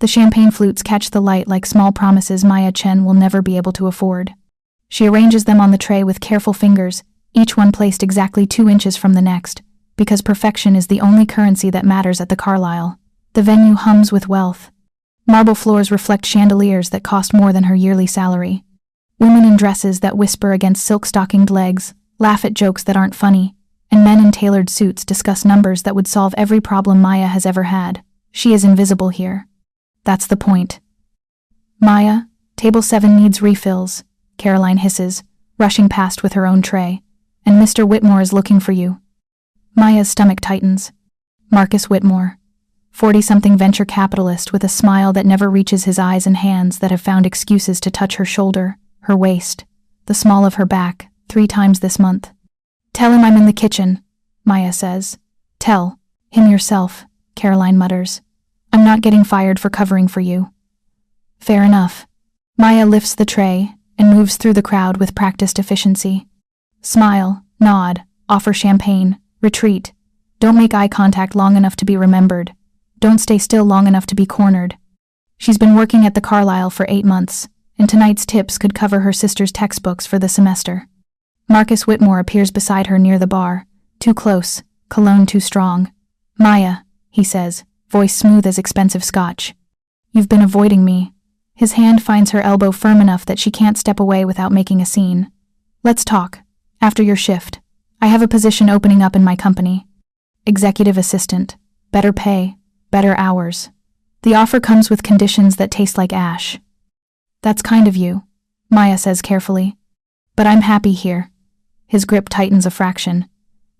The champagne flutes catch the light like small promises Chen will never be able to afford. She arranges them on the tray with careful fingers, each one placed exactly 2 inches from the next, because perfection is the only currency that matters at the Carlisle. The venue hums with wealth. Marble floors reflect chandeliers that cost more than her yearly salary. Women in dresses that whisper against silk-stockinged legs, laugh at jokes that aren't funny, and men in tailored suits discuss numbers that would solve every problem Maya has ever had. She is invisible here. That's the point. Maya, table 7 needs refills, Caroline hisses, rushing past with her own tray. And Mr. Whitmore is looking for you. Maya's stomach tightens. Marcus Whitmore, 40-something venture capitalist with a smile that never reaches his eyes and hands that have found excuses to touch her shoulder, her waist, the small of her back, 3 times this month. Tell him I'm in the kitchen, Maya says. Tell him yourself, Caroline mutters. I'm not getting fired for covering for you. Fair enough. Maya lifts the tray and moves through the crowd with practiced efficiency. Smile, nod, offer champagne, retreat. Don't make eye contact long enough to be remembered. Don't stay still long enough to be cornered. She's been working at the Carlisle for 8 months, and tonight's tips could cover her sister's textbooks for the semester. Marcus Whitmore appears beside her near the bar, too close, cologne too strong. Maya, he says, voice smooth as expensive scotch. You've been avoiding me. His hand finds her elbow firm enough that she can't step away without making a scene. Let's talk. After your shift. I have a position opening up in my company. Executive assistant. Better pay. Better hours. The offer comes with conditions that taste like ash. That's kind of you, Maya says carefully. But I'm happy here. His grip tightens a fraction.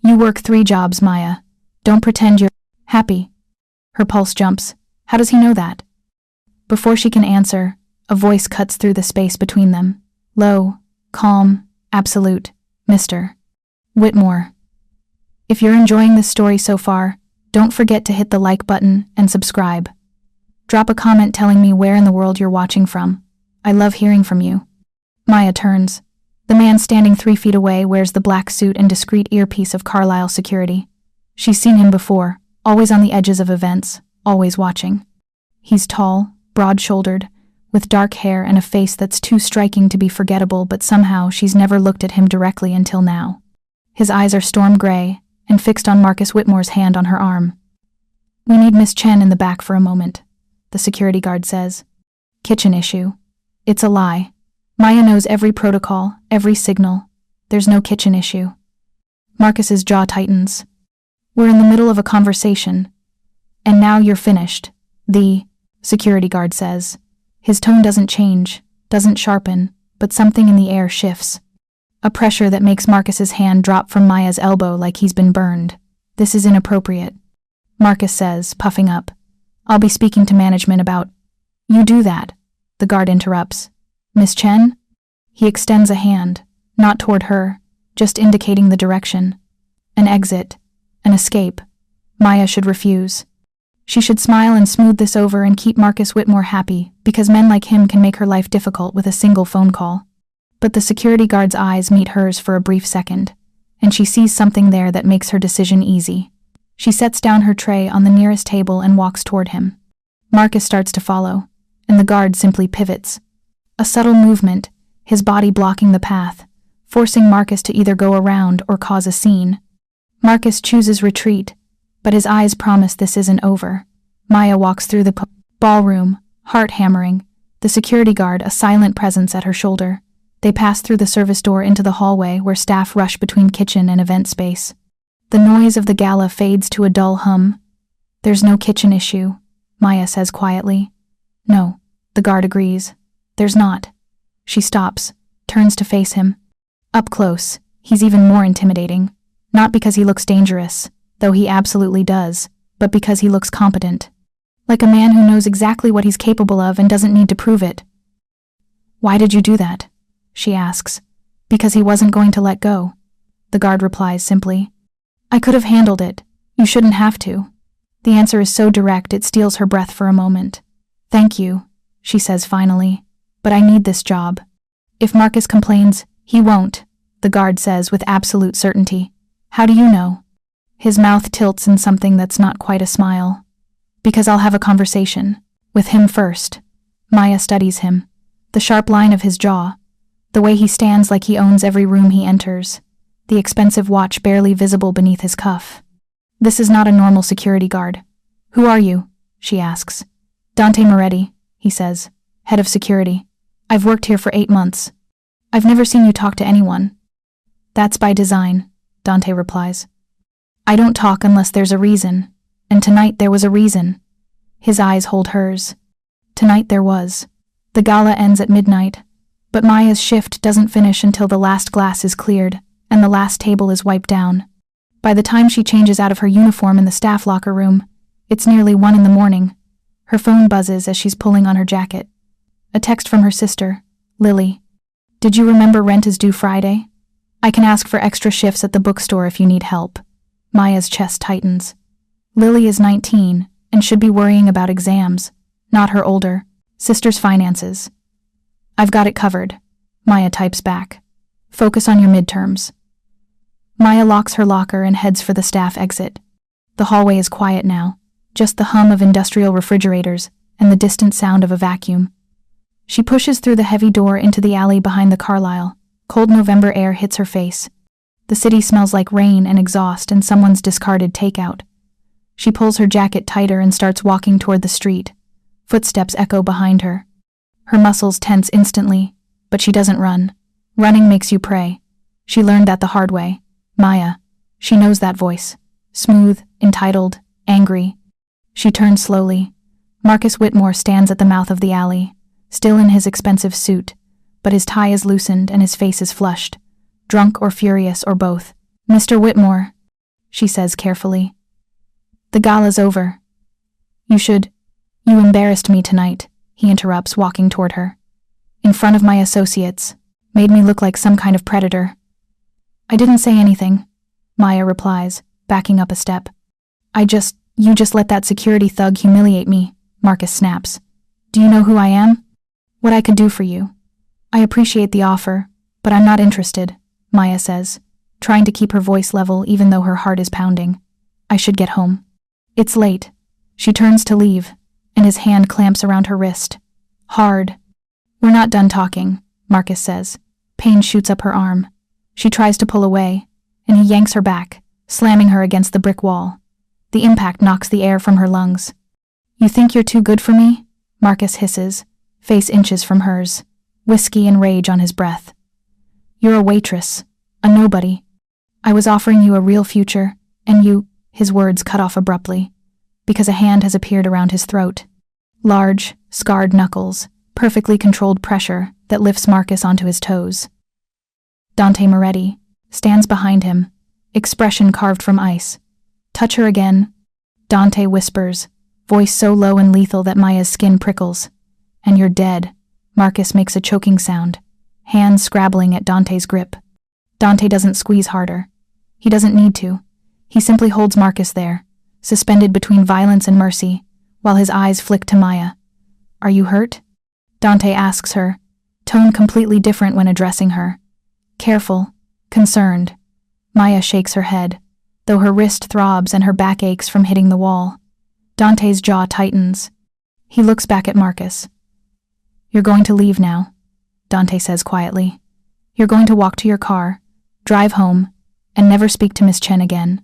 You work 3 jobs, Maya. Don't pretend you're happy. Her pulse jumps. How does he know that? Before she can answer, a voice cuts through the space between them. Low, calm, absolute. Mr. Whitmore. If you're enjoying this story so far, don't forget to hit the like button and subscribe. Drop a comment telling me where in the world you're watching from. I love hearing from you. Maya turns. The man standing 3 feet away wears the black suit and discreet earpiece of Carlisle security. She's seen him before, always on the edges of events, always watching. He's tall, broad-shouldered, with dark hair and a face that's too striking to be forgettable, but somehow she's never looked at him directly until now. His eyes are storm gray and fixed on Marcus Whitmore's hand on her arm. We need Miss Chen in the back for a moment, the security guard says. Kitchen issue. It's a lie. Maya knows every protocol, every signal. There's no kitchen issue. Marcus's jaw tightens. We're in the middle of a conversation. And now you're finished, the security guard says. His tone doesn't change, doesn't sharpen, but something in the air shifts. A pressure that makes Marcus's hand drop from Maya's elbow like he's been burned. This is inappropriate. Marcus says, puffing up. I'll be speaking to management about... You do that, the guard interrupts. Miss Chen? He extends a hand, not toward her, just indicating the direction. An exit, an escape. Maya should refuse. She should smile and smooth this over and keep Marcus Whitmore happy, because men like him can make her life difficult with a single phone call. But the security guard's eyes meet hers for a brief second, and she sees something there that makes her decision easy. She sets down her tray on the nearest table and walks toward him. Marcus starts to follow, and the guard simply pivots. A subtle movement, his body blocking the path, forcing Marcus to either go around or cause a scene. Marcus chooses retreat, but his eyes promise this isn't over. Maya walks through the ballroom, heart hammering, the security guard a silent presence at her shoulder. They pass through the service door into the hallway where staff rush between kitchen and event space. The noise of the gala fades to a dull hum. There's no kitchen issue, Maya says quietly. No, the guard agrees. There's not. She stops, turns to face him. Up close, he's even more intimidating. Not because he looks dangerous, though he absolutely does, but because he looks competent. Like a man who knows exactly what he's capable of and doesn't need to prove it. Why did you do that? She asks. Because he wasn't going to let go. The guard replies simply. I could have handled it. You shouldn't have to. The answer is so direct it steals her breath for a moment. Thank you, she says finally. But I need this job. If Marcus complains, he won't, the guard says with absolute certainty. How do you know? His mouth tilts in something that's not quite a smile. Because I'll have a conversation. With him first. Maya studies him. The sharp line of his jaw. The way he stands like he owns every room he enters. The expensive watch barely visible beneath his cuff. This is not a normal security guard. Who are you? She asks. Dante Moretti, he says. Head of security. I've worked here for 8 months. I've never seen you talk to anyone. That's by design, Dante replies. I don't talk unless there's a reason. And tonight there was a reason. His eyes hold hers. Tonight there was. The gala ends at midnight, but Maya's shift doesn't finish until the last glass is cleared and the last table is wiped down. By the time she changes out of her uniform in the staff locker room, it's nearly 1 in the morning. Her phone buzzes as she's pulling on her jacket. A text from her sister, Lily. Did you remember rent is due Friday? I can ask for extra shifts at the bookstore if you need help. Maya's chest tightens. Lily is 19 and should be worrying about exams, not her older sister's finances. I've got it covered, Maya types back. Focus on your midterms. Maya locks her locker and heads for the staff exit. The hallway is quiet now, just the hum of industrial refrigerators and the distant sound of a vacuum. She pushes through the heavy door into the alley behind the Carlisle. Cold November air hits her face. The city smells like rain and exhaust and someone's discarded takeout. She pulls her jacket tighter and starts walking toward the street. Footsteps echo behind her. Her muscles tense instantly, but she doesn't run. Running makes you pray. She learned that the hard way. Maya. She knows that voice. Smooth, entitled, angry. She turns slowly. Marcus Whitmore stands at the mouth of the alley, still in his expensive suit, but his tie is loosened and his face is flushed. Drunk or furious or both. Mr. Whitmore, she says carefully. The gala's over. You embarrassed me tonight, he interrupts, walking toward her. In front of my associates. Made me look like some kind of predator. I didn't say anything, Maya replies, backing up a step. You just let that security thug humiliate me, Marcus snaps. Do you know who I am? What I could do for you? I appreciate the offer, but I'm not interested, Maya says, trying to keep her voice level even though her heart is pounding. I should get home. It's late. She turns to leave, and his hand clamps around her wrist. Hard. We're not done talking, Marcus says. Pain shoots up her arm. She tries to pull away, and he yanks her back, slamming her against the brick wall. The impact knocks the air from her lungs. You think you're too good for me? Marcus hisses, face inches from hers, whiskey and rage on his breath. You're a waitress, a nobody. I was offering you a real future, and you, his words cut off abruptly, because a hand has appeared around his throat. Large, scarred knuckles, perfectly controlled pressure that lifts Marcus onto his toes. Dante Moretti stands behind him, expression carved from ice. Touch her again, Dante whispers, voice so low and lethal that Maya's skin prickles. And you're dead, Marcus makes a choking sound, hands scrabbling at Dante's grip. Dante doesn't squeeze harder. He doesn't need to. He simply holds Marcus there, suspended between violence and mercy, while his eyes flick to Maya. Are you hurt? Dante asks her, tone completely different when addressing her. Careful, concerned. Maya shakes her head, though her wrist throbs and her back aches from hitting the wall. Dante's jaw tightens. He looks back at Marcus. You're going to leave now, Dante says quietly. You're going to walk to your car, drive home, and never speak to Miss Chen again.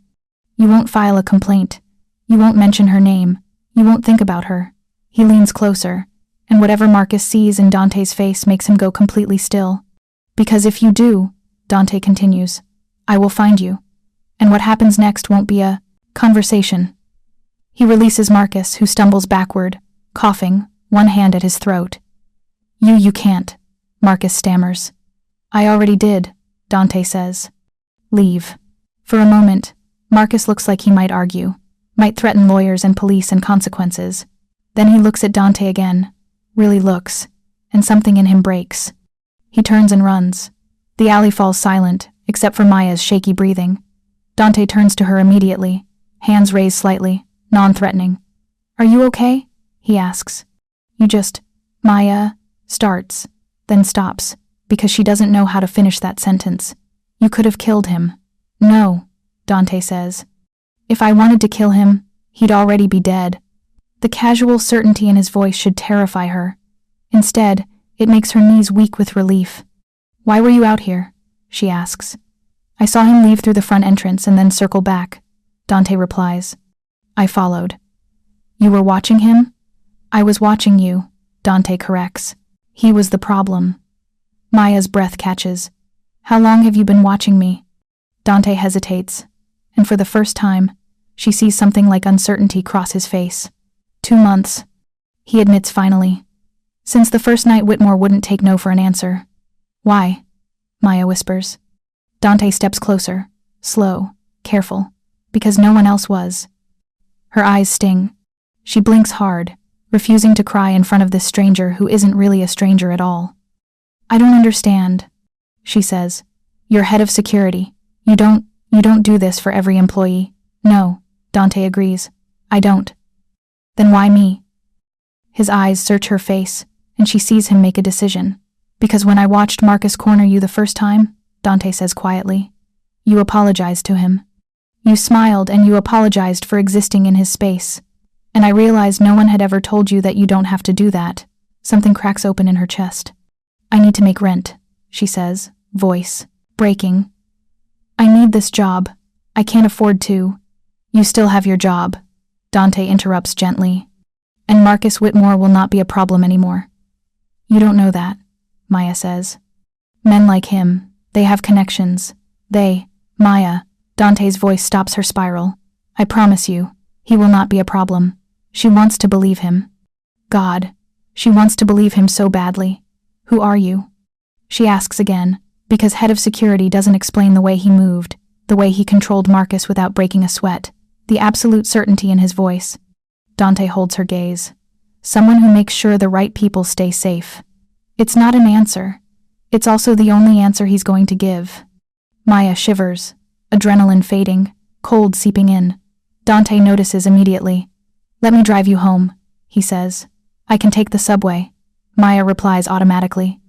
You won't file a complaint. You won't mention her name. You won't think about her. He leans closer, and whatever Marcus sees in Dante's face makes him go completely still. Because if you do, Dante continues, I will find you. And what happens next won't be a conversation. He releases Marcus, who stumbles backward, coughing, one hand at his throat. You can't, Marcus stammers. I already did, Dante says. Leave. For a moment, Marcus looks like he might argue, might threaten lawyers and police and consequences. Then he looks at Dante again, really looks, and something in him breaks. He turns and runs. The alley falls silent, except for Maya's shaky breathing. Dante turns to her immediately, hands raised slightly, non-threatening. Are you okay? He asks. Maya starts, then stops, because she doesn't know how to finish that sentence. You could have killed him. No, Dante says. If I wanted to kill him, he'd already be dead. The casual certainty in his voice should terrify her. Instead, it makes her knees weak with relief. "Why were you out here?" she asks. "I saw him leave through the front entrance and then circle back," Dante replies. "I followed." "You were watching him?" "I was watching you," Dante corrects. "He was the problem." Maya's breath catches. "How long have you been watching me?" Dante hesitates, and for the first time, she sees something like uncertainty cross his face. 2 months, he admits finally. Since the first night Whitmore wouldn't take no for an answer. "Why?" Maya whispers. Dante steps closer, slow, careful, because no one else was. Her eyes sting. She blinks hard, refusing to cry in front of this stranger who isn't really a stranger at all. "I don't understand," she says. "You're head of security. You don't do this for every employee." "No," Dante agrees. "I don't." "Then why me?" His eyes search her face, and she sees him make a decision. "Because when I watched Marcus corner you the first time," Dante says quietly, "you apologized to him. You smiled and you apologized for existing in his space. And I realized no one had ever told you that you don't have to do that." Something cracks open in her chest. "I need to make rent," she says, voice breaking. "I need this job. I can't afford to." "You still have your job," Dante interrupts gently. "And Marcus Whitmore will not be a problem anymore." "You don't know that," Maya says. "Men like him, they have connections. Maya," Dante's voice stops her spiral. "I promise you, he will not be a problem." She wants to believe him. God, she wants to believe him so badly. "Who are you?" she asks again, because head of security doesn't explain the way he moved, the way he controlled Marcus without breaking a sweat, the absolute certainty in his voice. Dante holds her gaze. Someone who makes sure the right people stay safe. It's not an answer. It's also the only answer he's going to give. Maya shivers, adrenaline fading, cold seeping in. Dante notices immediately. "Let me drive you home," he says. "I can take the subway." Maya replies automatically.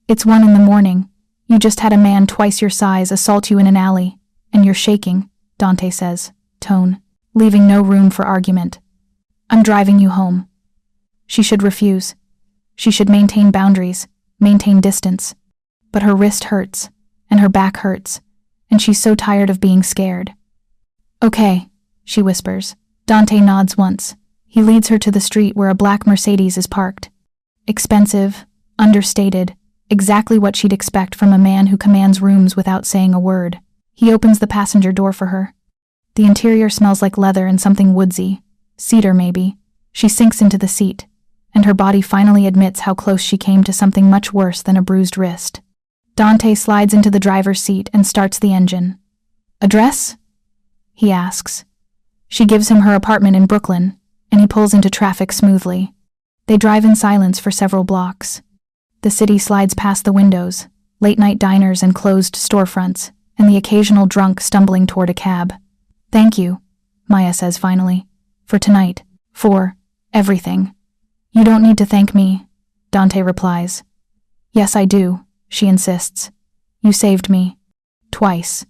"It's 1 a.m. You just had a man twice your size assault you in an alley, and you're shaking," Dante says, tone, leaving no room for argument. "I'm driving you home." She should refuse. She should maintain boundaries, maintain distance. But her wrist hurts, and her back hurts, and she's so tired of being scared. "Okay," she whispers. Dante nods once. He leads her to the street where a black Mercedes is parked. Expensive, understated, exactly what she'd expect from a man who commands rooms without saying a word. He opens the passenger door for her. The interior smells like leather and something woodsy. Cedar, maybe. She sinks into the seat, and her body finally admits how close she came to something much worse than a bruised wrist. Dante slides into the driver's seat and starts the engine. "Address?" he asks. She gives him her apartment in Brooklyn, and he pulls into traffic smoothly. They drive in silence for several blocks. The city slides past the windows, late-night diners and closed storefronts, and the occasional drunk stumbling toward a cab. "Thank you," Maya says finally, "for tonight, for everything." "You don't need to thank me," Dante replies. "Yes, I do," she insists. "You saved me. Twice."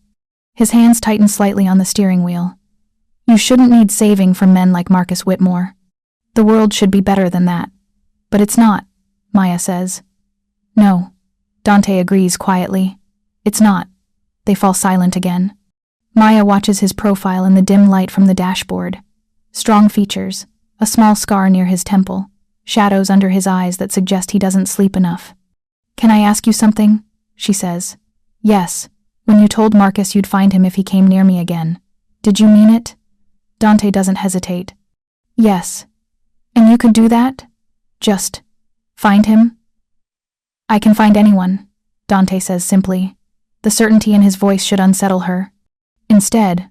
His hands tighten slightly on the steering wheel. "You shouldn't need saving from men like Marcus Whitmore. The world should be better than that. But it's not," Maya says. "No," Dante agrees quietly. "It's not." They fall silent again. Maya watches his profile in the dim light from the dashboard. Strong features, a small scar near his temple, shadows under his eyes that suggest he doesn't sleep enough. "Can I ask you something?" she says. "Yes. When you told Marcus you'd find him if he came near me again, did you mean it?" Dante doesn't hesitate. "Yes. And you could do that? Just find him?" "I can find anyone," Dante says simply. The certainty in his voice should unsettle her. Instead,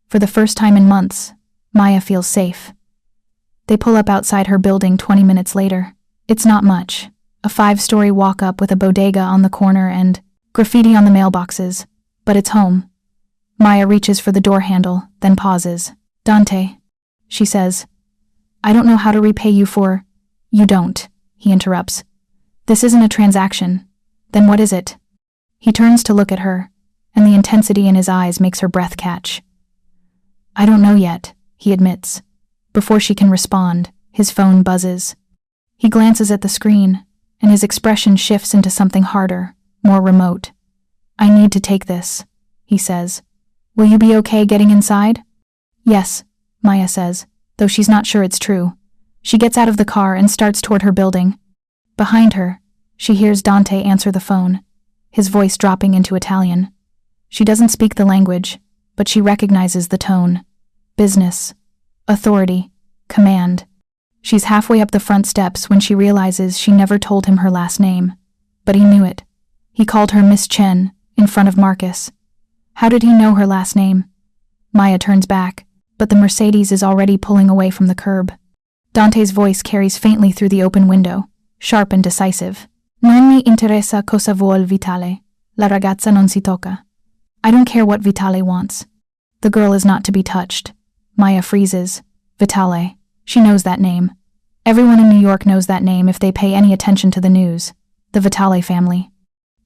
for the first time in months, Maya feels safe. They pull up outside her building 20 minutes later. It's not much. A 5-story walk-up with a bodega on the corner and graffiti on the mailboxes. But it's home. Maya reaches for the door handle, then pauses. "Dante," she says. "I don't know how to repay you for—" "You don't," he interrupts. "This isn't a transaction. Then what is it?" He turns to look at her, and the intensity in his eyes makes her breath catch. "I don't know yet," he admits. Before she can respond, His phone buzzes. He glances at the screen, and his expression shifts into something harder, more remote. "I need to take this," he says. "Will you be okay getting inside?" "Yes," Maya says, though she's not sure it's true. She gets out of the car and starts toward her building. Behind her, she hears Dante answer the phone, his voice dropping into Italian. She doesn't speak the language, but she recognizes the tone. Business. Authority. Command. She's halfway up the front steps when she realizes she never told him her last name. But he knew it. He called her Miss Chen, in front of Marcus. How did he know her last name? Maya turns back, but the Mercedes is already pulling away from the curb. Dante's voice carries faintly through the open window, sharp and decisive. "Non mi interessa cosa vuol Vitale. La ragazza non si tocca." I don't care what Vitale wants. The girl is not to be touched. Maya freezes. Vitale. She knows that name. Everyone in New York knows that name if they pay any attention to the news. The Vitale family.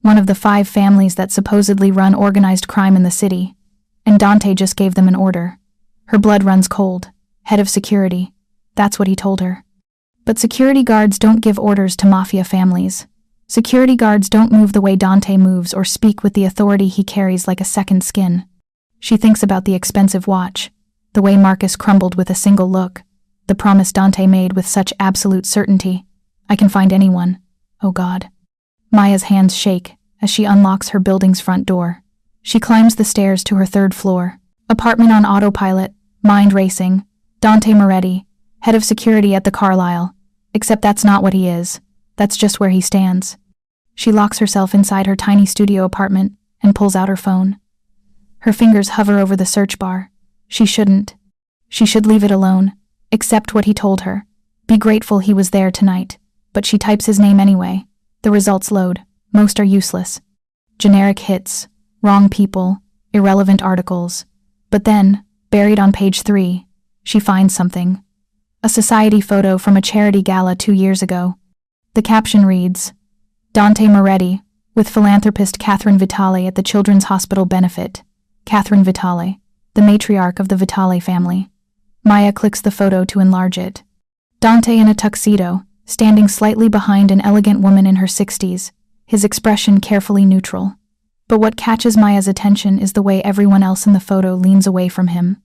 One of the 5 families that supposedly run organized crime in the city. And Dante just gave them an order. Her blood runs cold. Head of security. That's what he told her. But security guards don't give orders to Mafia families. Security guards don't move the way Dante moves or speak with the authority he carries like a second skin. She thinks about the expensive watch, the way Marcus crumbled with a single look, the promise Dante made with such absolute certainty. I can find anyone. Oh God. Maya's hands shake as she unlocks her building's front door. She climbs the stairs to her 3rd floor. Apartment on autopilot, mind racing. Dante Moretti, head of security at the Carlisle. Except that's not what he is. That's just where he stands. She locks herself inside her tiny studio apartment and pulls out her phone. Her fingers hover over the search bar. She shouldn't. She should leave it alone. Accept what he told her. Be grateful he was there tonight. But she types his name anyway. The results load. Most are useless. Generic hits. Wrong people. Irrelevant articles. But then, buried on page 3, she finds something. A society photo from a charity gala 2 years ago. The caption reads, "Dante Moretti, with philanthropist Catherine Vitale at the Children's Hospital benefit. Catherine Vitale, the matriarch of the Vitale family." Maya clicks the photo to enlarge it. Dante in a tuxedo, standing slightly behind an elegant woman in her 60s, his expression carefully neutral. But what catches Maya's attention is the way everyone else in the photo leans away from him.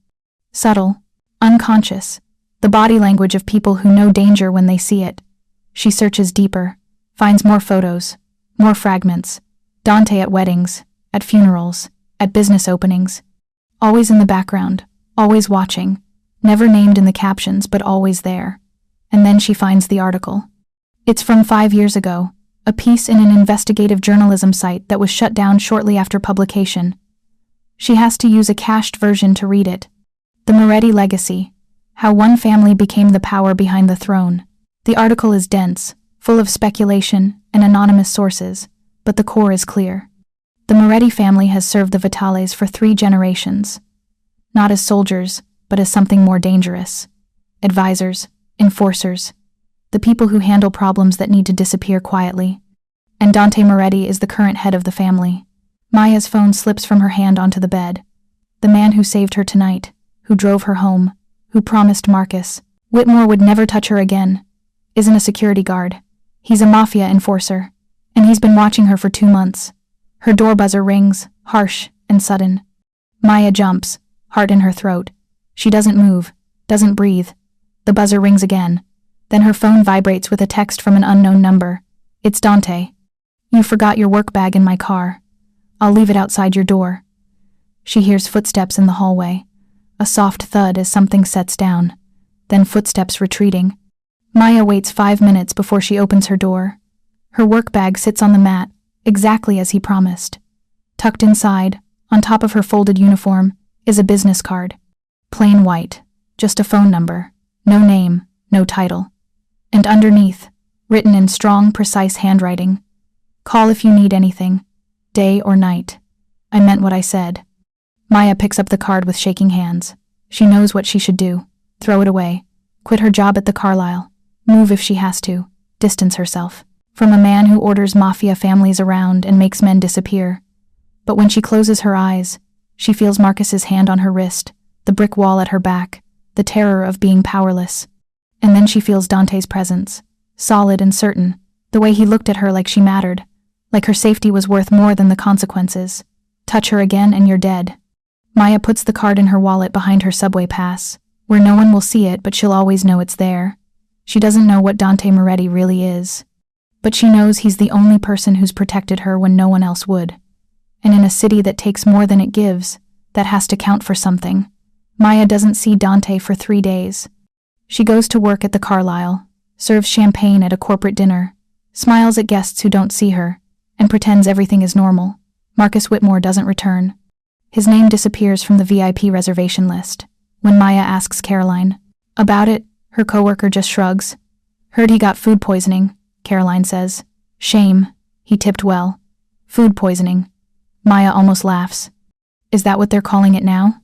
Subtle, unconscious, the body language of people who know danger when they see it. She searches deeper, finds more photos, more fragments. Dante at weddings, at funerals, at business openings. Always in the background, always watching, never named in the captions but always there. And then she finds the article. It's from 5 years ago, a piece in an investigative journalism site that was shut down shortly after publication. She has to use a cached version to read it. The Moretti legacy, how one family became the power behind the throne. The article is dense, full of speculation and anonymous sources, but the core is clear. The Moretti family has served the Vitales for 3 generations. Not as soldiers, but as something more dangerous. Advisors, enforcers, the people who handle problems that need to disappear quietly. And Dante Moretti is the current head of the family. Maya's phone slips from her hand onto the bed. The man who saved her tonight, who drove her home, who promised Marcus Whitmore would never touch her again, isn't a security guard. He's a Mafia enforcer, and he's been watching her for 2 months. Her door buzzer rings, harsh and sudden. Maya jumps, heart in her throat. She doesn't move, doesn't breathe. The buzzer rings again. Then her phone vibrates with a text from an unknown number. It's Dante. "You forgot your work bag in my car. I'll leave it outside your door." She hears footsteps in the hallway. A soft thud as something sets down. Then footsteps retreating. Maya waits 5 minutes before she opens her door. Her work bag sits on the mat, exactly as he promised. Tucked inside, on top of her folded uniform, is a business card. Plain white, just a phone number, no name, no title. And underneath, written in strong, precise handwriting, "Call if you need anything, day or night. I meant what I said." Maya picks up the card with shaking hands. She knows what she should do. Throw it away. Quit her job at the Carlisle. Move if she has to. Distance herself from a man who orders Mafia families around and makes men disappear. But when she closes her eyes, she feels Marcus's hand on her wrist, the brick wall at her back, the terror of being powerless. And then she feels Dante's presence, solid and certain, the way he looked at her like she mattered, like her safety was worth more than the consequences. Touch her again and you're dead. Maya puts the card in her wallet behind her subway pass, where no one will see it but she'll always know it's there. She doesn't know what Dante Moretti really is, but she knows he's the only person who's protected her when no one else would. And in a city that takes more than it gives, that has to count for something. Maya doesn't see Dante for 3 days. She goes to work at the Carlisle, serves champagne at a corporate dinner, smiles at guests who don't see her, and pretends everything is normal. Marcus Whitmore doesn't return. His name disappears from the VIP reservation list. When Maya asks Caroline about it, her coworker just shrugs. Heard he got food poisoning, Caroline says. Shame. He tipped well. Food poisoning. Maya almost laughs. Is that what they're calling it now?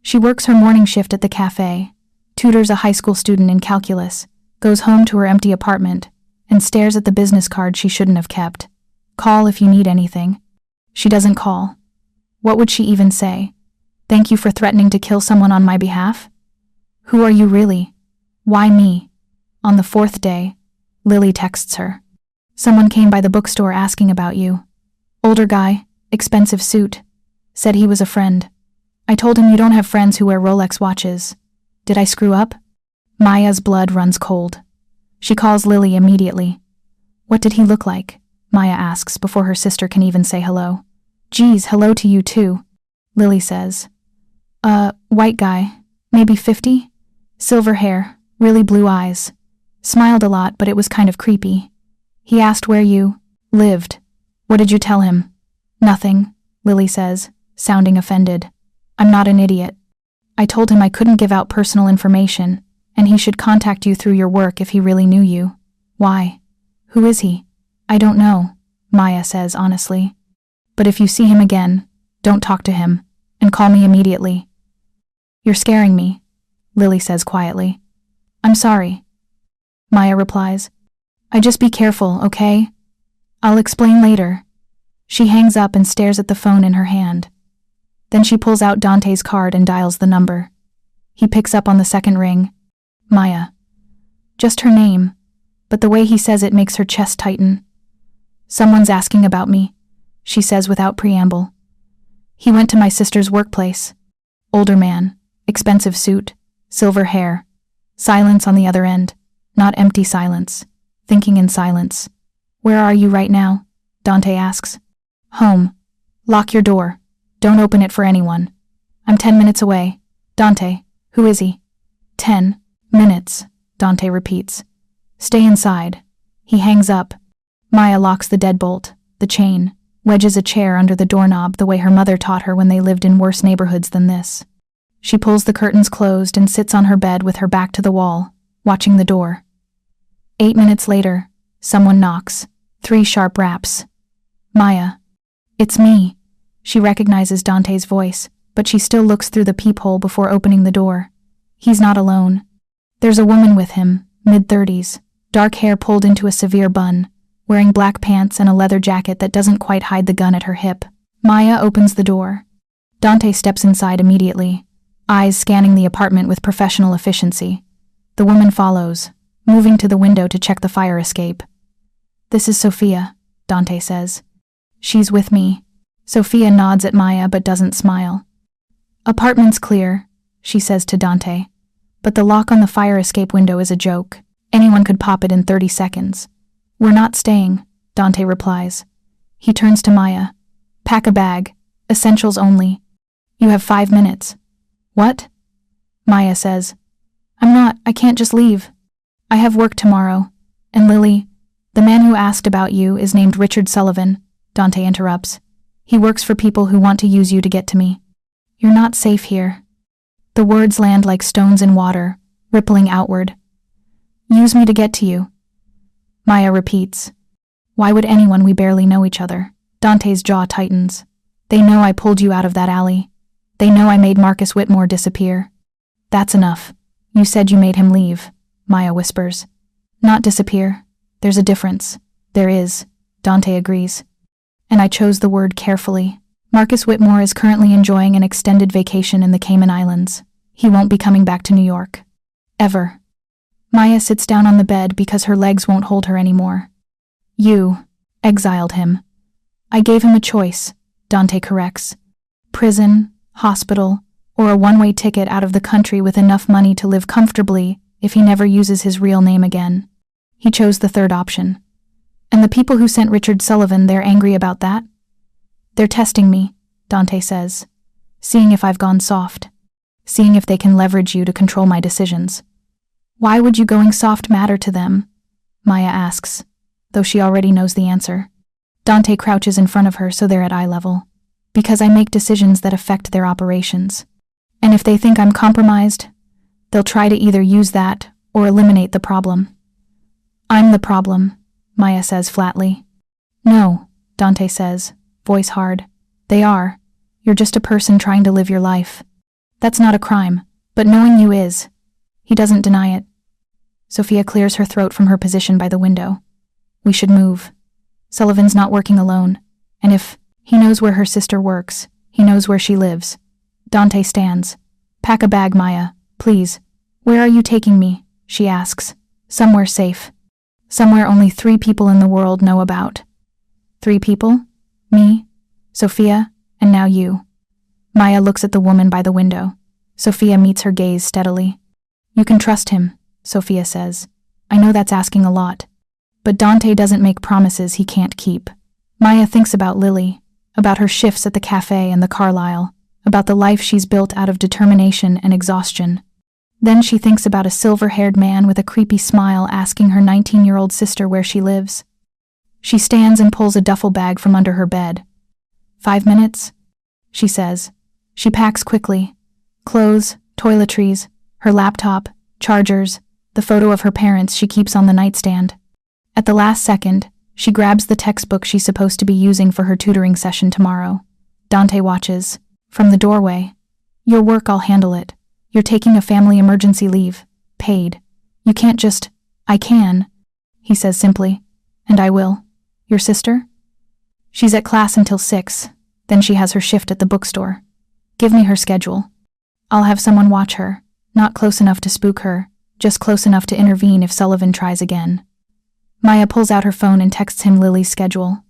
She works her morning shift at the cafe, tutors a high school student in calculus, goes home to her empty apartment, and stares at the business card she shouldn't have kept. Call if you need anything. She doesn't call. What would she even say? Thank you for threatening to kill someone on my behalf? Who are you really? Why me? On the 4th day, Lily texts her. Someone came by the bookstore asking about you. Older guy, expensive suit. Said he was a friend. I told him you don't have friends who wear Rolex watches. Did I screw up? Maya's blood runs cold. She calls Lily immediately. What did he look like? Maya asks before her sister can even say hello. Geez, hello to you too, Lily says. White guy, maybe 50? Silver hair, really blue eyes. Smiled a lot, but it was kind of creepy. He asked where you lived. What did you tell him? Nothing, Lily says, sounding offended. I'm not an idiot. I told him I couldn't give out personal information, and he should contact you through your work if he really knew you. Why? Who is he? I don't know, Maya says honestly. But if you see him again, don't talk to him, and call me immediately. You're scaring me, Lily says quietly. I'm sorry, Maya replies. I just be careful, okay? I'll explain later. She hangs up and stares at the phone in her hand. Then she pulls out Dante's card and dials the number. He picks up on the second ring. Maya. Just her name, but the way he says it makes her chest tighten. Someone's asking about me, she says without preamble. He went to my sister's workplace. Older man, expensive suit, silver hair. Silence on the other end, not empty silence, thinking in silence. Where are you right now? Dante asks. Home. Lock your door. Don't open it for anyone. I'm 10 minutes away. Dante, who is he? 10 minutes, Dante repeats. Stay inside. He hangs up. Maya locks the deadbolt, the chain, wedges a chair under the doorknob the way her mother taught her when they lived in worse neighborhoods than this. She pulls the curtains closed and sits on her bed with her back to the wall, watching the door. 8 minutes later, someone knocks. 3 sharp raps. Maya. It's me. She recognizes Dante's voice, but she still looks through the peephole before opening the door. He's not alone. There's a woman with him, mid-30s, dark hair pulled into a severe bun, wearing black pants and a leather jacket that doesn't quite hide the gun at her hip. Maya opens the door. Dante steps inside immediately, eyes scanning the apartment with professional efficiency. The woman follows, moving to the window to check the fire escape. This is Sophia, Dante says. She's with me. Sophia nods at Maya but doesn't smile. Apartment's clear, she says to Dante. But the lock on the fire escape window is a joke. Anyone could pop it in 30 seconds. We're not staying, Dante replies. He turns to Maya. Pack a bag. Essentials only. You have 5 minutes. What? Maya says. I can't just leave. I have work tomorrow. And Lily, the man who asked about you is named Richard Sullivan, Dante interrupts. He works for people who want to use you to get to me. You're not safe here. The words land like stones in water, rippling outward. Use me to get to you. Maya repeats. Why would anyone we barely know each other? Dante's jaw tightens. They know I pulled you out of that alley. They know I made Marcus Whitmore disappear. That's enough. You said you made him leave, Maya whispers. Not disappear. There's a difference. There is, Dante agrees. And I chose the word carefully. Marcus Whitmore is currently enjoying an extended vacation in the Cayman Islands. He won't be coming back to New York. Ever. Maya sits down on the bed because her legs won't hold her anymore. You exiled him. I gave him a choice, Dante corrects. Prison, hospital, or a one-way ticket out of the country with enough money to live comfortably if he never uses his real name again. He chose the third option. And the people who sent Richard Sullivan, they're angry about that? They're testing me, Dante says. Seeing if I've gone soft. Seeing if they can leverage you to control my decisions. Why would you going soft matter to them? Maya asks, though she already knows the answer. Dante crouches in front of her so they're at eye level. Because I make decisions that affect their operations. And if they think I'm compromised, they'll try to either use that or eliminate the problem. I'm the problem, Maya says flatly. No, Dante says, voice hard. They are. You're just a person trying to live your life. That's not a crime, but knowing you is. He doesn't deny it. Sophia clears her throat from her position by the window. We should move. Sullivan's not working alone, and if he knows where her sister works, he knows where she lives. Dante stands. Pack a bag, Maya, please. Where are you taking me? She asks. Somewhere safe. Somewhere only 3 people in the world know about. 3 people? Me, Sophia, and now you. Maya looks at the woman by the window. Sophia meets her gaze steadily. You can trust him, Sophia says. I know that's asking a lot. But Dante doesn't make promises he can't keep. Maya thinks about Lily, about her shifts at the cafe and the Carlisle, about the life she's built out of determination and exhaustion. Then she thinks about a silver-haired man with a creepy smile asking her 19-year-old sister where she lives. She stands and pulls a duffel bag from under her bed. 5 minutes? She says. She packs quickly. Clothes, toiletries, her laptop, chargers, the photo of her parents she keeps on the nightstand. At the last second, she grabs the textbook she's supposed to be using for her tutoring session tomorrow. Dante watches. From the doorway. Your work, I'll handle it. You're taking a family emergency leave. Paid. You can't just... I can, he says simply. And I will. Your sister? She's at class until 6. Then she has her shift at the bookstore. Give me her schedule. I'll have someone watch her. Not close enough to spook her, just close enough to intervene if Sullivan tries again. Maya pulls out her phone and texts him Lily's schedule.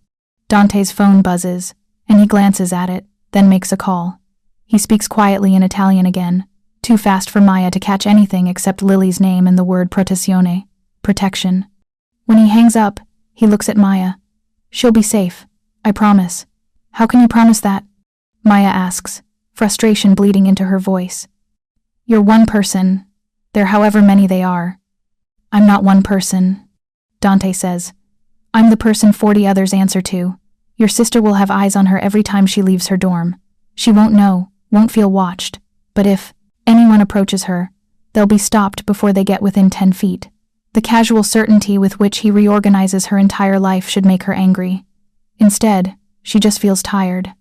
Dante's phone buzzes, and he glances at it, then makes a call. He speaks quietly in Italian again, too fast for Maya to catch anything except Lily's name and the word protezione, protection. When he hangs up, he looks at Maya. She'll be safe, I promise. How can you promise that? Maya asks, frustration bleeding into her voice. You're one person. They're however many they are. I'm not one person, Dante says. I'm the person 40 others answer to. Your sister will have eyes on her every time she leaves her dorm. She won't know, won't feel watched. But if anyone approaches her, they'll be stopped before they get within 10 feet. The casual certainty with which he reorganizes her entire life should make her angry. Instead, she just feels tired.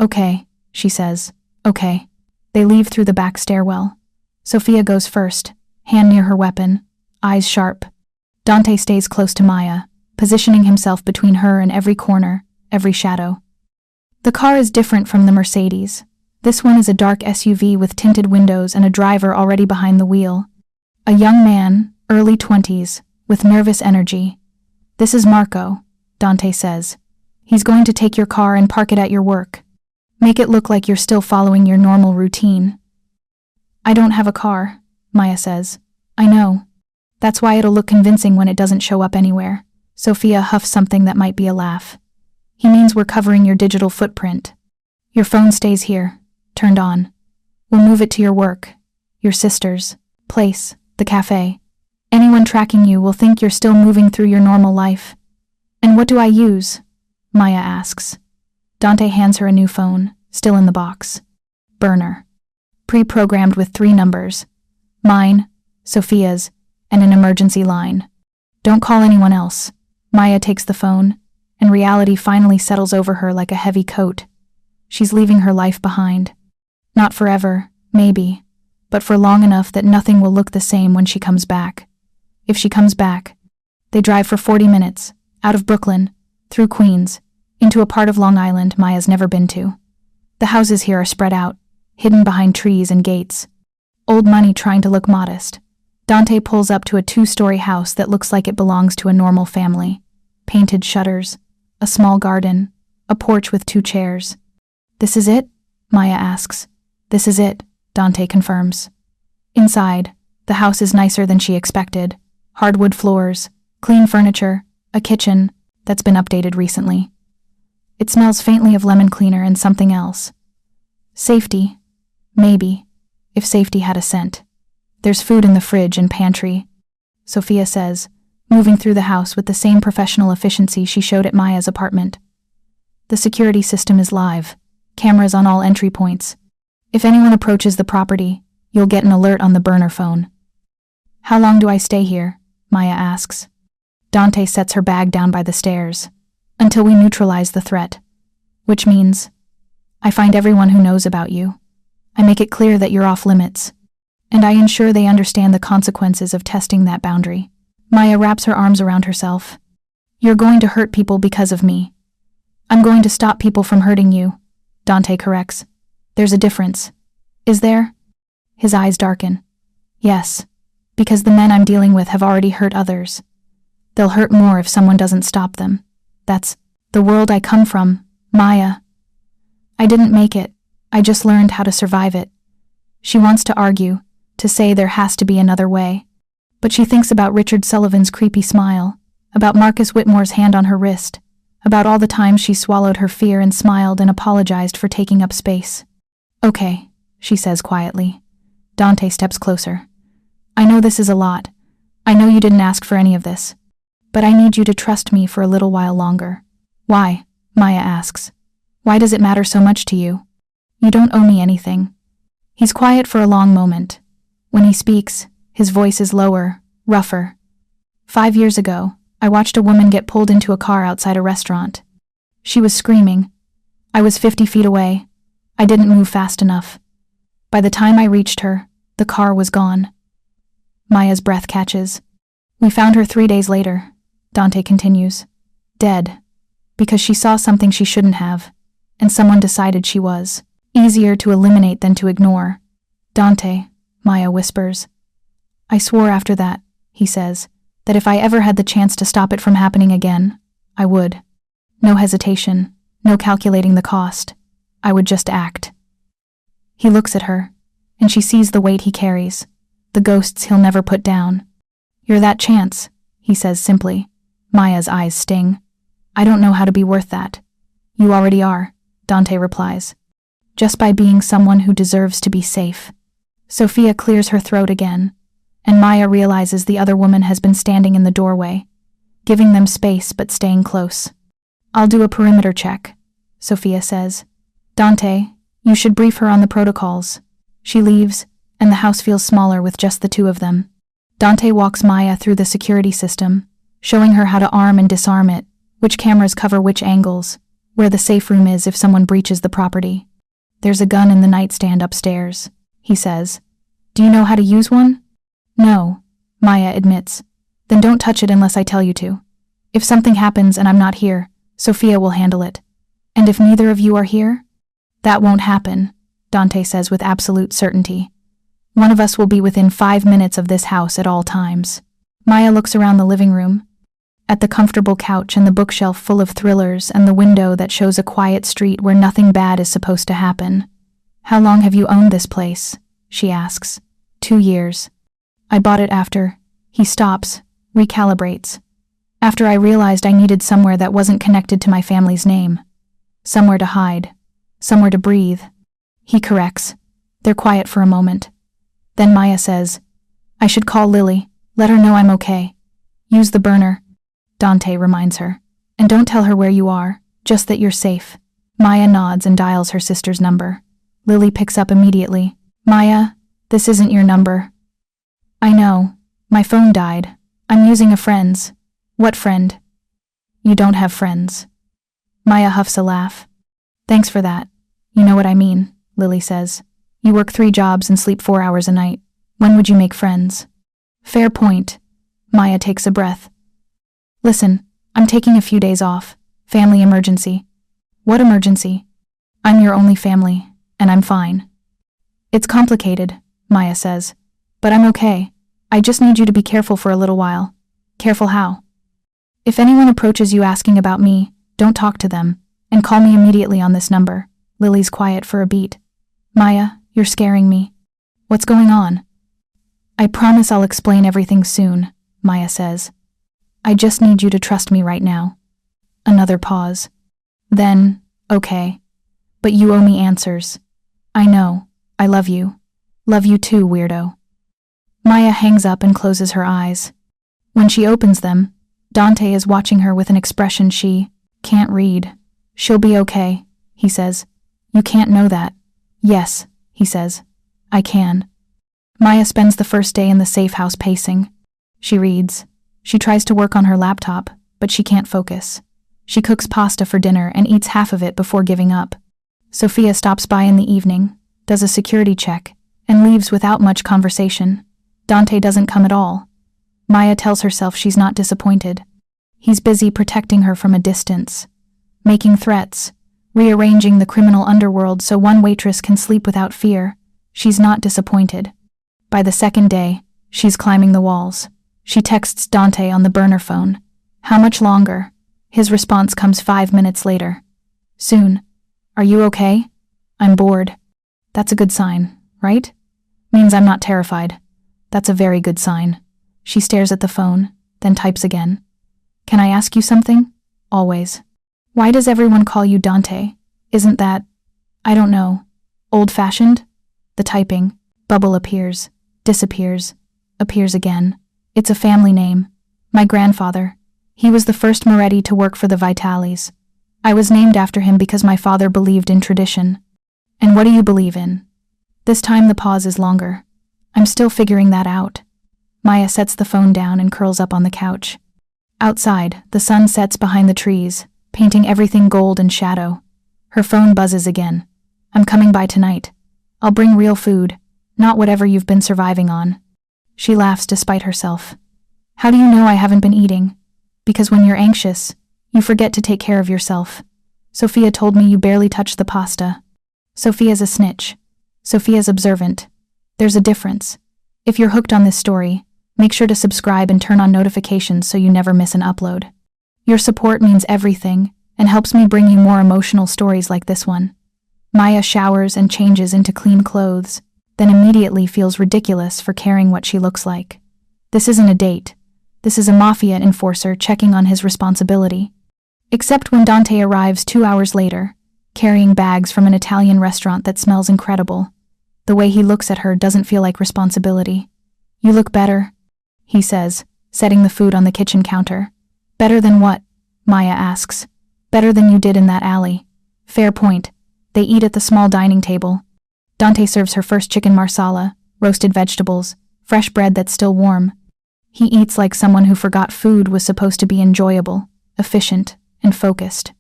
Okay, she says. Okay. They leave through the back stairwell. Sophia goes first, hand near her weapon, eyes sharp. Dante stays close to Maya, positioning himself between her and every corner, every shadow. The car is different from the Mercedes. This one is a dark SUV with tinted windows and a driver already behind the wheel. A young man, early 20s, with nervous energy. This is Marco, Dante says. He's going to take your car and park it at your work. Make it look like you're still following your normal routine. I don't have a car, Maya says. I know. That's why it'll look convincing when it doesn't show up anywhere. Sophia huffs something that might be a laugh. He means we're covering your digital footprint. Your phone stays here, turned on. We'll move it to your work, your sister's, place, the cafe. Anyone tracking you will think you're still moving through your normal life. And what do I use? Maya asks. Dante hands her a new phone, still in the box. Burner. Pre-programmed with 3 numbers. Mine, Sophia's, and an emergency line. Don't call anyone else. Maya takes the phone, and reality finally settles over her like a heavy coat. She's leaving her life behind. Not forever, maybe, but for long enough that nothing will look the same when she comes back. If she comes back. They drive for 40 minutes, out of Brooklyn, through Queens, into a part of Long Island Maya's never been to. The houses here are spread out, hidden behind trees and gates. Old money trying to look modest. Dante pulls up to a 2-story house that looks like it belongs to a normal family. Painted shutters, a small garden, a porch with 2 chairs. "This is it?" Maya asks. "This is it," Dante confirms. Inside, the house is nicer than she expected. Hardwood floors, clean furniture, a kitchen that's been updated recently. It smells faintly of lemon cleaner and something else. Safety. Maybe, if safety had a scent. There's food in the fridge and pantry, Sophia says, moving through the house with the same professional efficiency she showed at Maya's apartment. The security system is live, cameras on all entry points. If anyone approaches the property, you'll get an alert on the burner phone. "How long do I stay here?" Maya asks. Dante sets her bag down by the stairs. "Until we neutralize the threat. Which means, I find everyone who knows about you. I make it clear that you're off limits. And I ensure they understand the consequences of testing that boundary." Maya wraps her arms around herself. "You're going to hurt people because of me. I'm going to stop people from hurting you," Dante corrects. "There's a difference." "Is there?" His eyes darken. "Yes, because the men I'm dealing with have already hurt others. They'll hurt more if someone doesn't stop them. That's the world I come from, Maya. I didn't make it, I just learned how to survive it." She wants to argue, to say there has to be another way. But she thinks about Richard Sullivan's creepy smile, about Marcus Whitmore's hand on her wrist, about all the times she swallowed her fear and smiled and apologized for taking up space. "Okay," she says quietly. Dante steps closer. "I know this is a lot. I know you didn't ask for any of this. But I need you to trust me for a little while longer." "Why?" Maya asks. "Why does it matter so much to you?" "You don't owe me anything." He's quiet for a long moment. When he speaks, his voice is lower, rougher. 5 years ago, I watched a woman get pulled into a car outside a restaurant. She was screaming. I was 50 feet away. I didn't move fast enough. By the time I reached her, the car was gone. Maya's breath catches. "We found her 3 days later," Dante continues. "Dead. Because she saw something she shouldn't have, and someone decided she was. Easier to eliminate than to ignore." "Dante," Maya whispers. "I swore after that," he says, "that if I ever had the chance to stop it from happening again, I would. No hesitation, no calculating the cost. I would just act." He looks at her, and she sees the weight he carries, the ghosts he'll never put down. "You're that chance," he says simply. Maya's eyes sting. "I don't know how to be worth that." "You already are," Dante replies. "Just by being someone who deserves to be safe." Sophia clears her throat again, and Maya realizes the other woman has been standing in the doorway, giving them space but staying close. "I'll do a perimeter check," Sophia says. "Dante, you should brief her on the protocols." She leaves, and the house feels smaller with just the 2 of them. Dante walks Maya through the security system, showing her how to arm and disarm it, which cameras cover which angles, where the safe room is if someone breaches the property. "There's a gun in the nightstand upstairs," he says. "Do you know how to use one?" "No," Maya admits. "Then don't touch it unless I tell you to. If something happens and I'm not here, Sophia will handle it. And if neither of you are here?" "That won't happen," Dante says with absolute certainty. "One of us will be within 5 minutes of this house at all times." Maya looks around the living room, at the comfortable couch and the bookshelf full of thrillers and the window that shows a quiet street where nothing bad is supposed to happen. "How long have you owned this place?" she asks. 2 years. "I bought it after." He stops, recalibrates. "After I realized I needed somewhere that wasn't connected to my family's name. Somewhere to hide. Somewhere to breathe." He corrects. They're quiet for a moment. Then Maya says, "I should call Lily. Let her know I'm okay. Use the burner," Dante reminds her. "And don't tell her where you are, just that you're safe." Maya nods and dials her sister's number. Lily picks up immediately. "Maya, this isn't your number." "I know. My phone died. I'm using a friend's." "What friend?" "You don't have friends." Maya huffs a laugh. "Thanks for that. You know what I mean," Lily says. "You work 3 jobs and sleep 4 hours a night. When would you make friends?" "Fair point." Maya takes a breath. "Listen, I'm taking a few days off. Family emergency." "What emergency?" "I'm your only family, and I'm fine." "It's complicated," Maya says. "But I'm okay. I just need you to be careful for a little while. Careful how? If anyone approaches you asking about me, don't talk to them, and call me immediately on this number. Lily's quiet for a beat. Maya, you're scaring me. What's going on? I promise I'll explain everything soon, Maya says. I just need you to trust me right now. Another pause. Then, okay. But you owe me answers. I know. I love you. Love you too, weirdo. Maya hangs up and closes her eyes. When she opens them, Dante is watching her with an expression she can't read. She'll be okay, he says. You can't know that. Yes, he says. I can. Maya spends the first day in the safe house pacing. She reads. She tries to work on her laptop, but she can't focus. She cooks pasta for dinner and eats half of it before giving up. Sophia stops by in the evening, does a security check, and leaves without much conversation. Dante doesn't come at all. Maya tells herself she's not disappointed. He's busy protecting her from a distance, making threats, rearranging the criminal underworld so one waitress can sleep without fear. She's not disappointed. By the second day, she's climbing the walls. She texts Dante on the burner phone. How much longer? His response comes 5 minutes later. Soon. Are you okay? I'm bored. That's a good sign, right? Means I'm not terrified. That's a very good sign. She stares at the phone, then types again. Can I ask you something? Always. Why does everyone call you Dante? Isn't that, I don't know, old-fashioned? The typing. Bubble appears, disappears, appears again. It's a family name. My grandfather. He was the first Moretti to work for the Vitalis. I was named after him because my father believed in tradition. And what do you believe in? This time the pause is longer. I'm still figuring that out. Maya sets the phone down and curls up on the couch. Outside, the sun sets behind the trees, painting everything gold and shadow. Her phone buzzes again. I'm coming by tonight. I'll bring real food, not whatever you've been surviving on. She laughs despite herself. How do you know I haven't been eating? Because when you're anxious, you forget to take care of yourself. Sophia told me you barely touched the pasta. Sophia's a snitch. Sophia's observant. There's a difference. If you're hooked on this story, make sure to subscribe and turn on notifications so you never miss an upload. Your support means everything and helps me bring you more emotional stories like this one. Maya showers and changes into clean clothes, then immediately feels ridiculous for caring what she looks like. This isn't a date. This is a Mafia enforcer checking on his responsibility. Except when Dante arrives 2 hours later, carrying bags from an Italian restaurant that smells incredible. The way he looks at her doesn't feel like responsibility. You look better, he says, setting the food on the kitchen counter. Better than what? Maya asks. Better than you did in that alley. Fair point. They eat at the small dining table. Dante serves her first chicken marsala, roasted vegetables, fresh bread that's still warm. He eats like someone who forgot food was supposed to be enjoyable, efficient, and focused.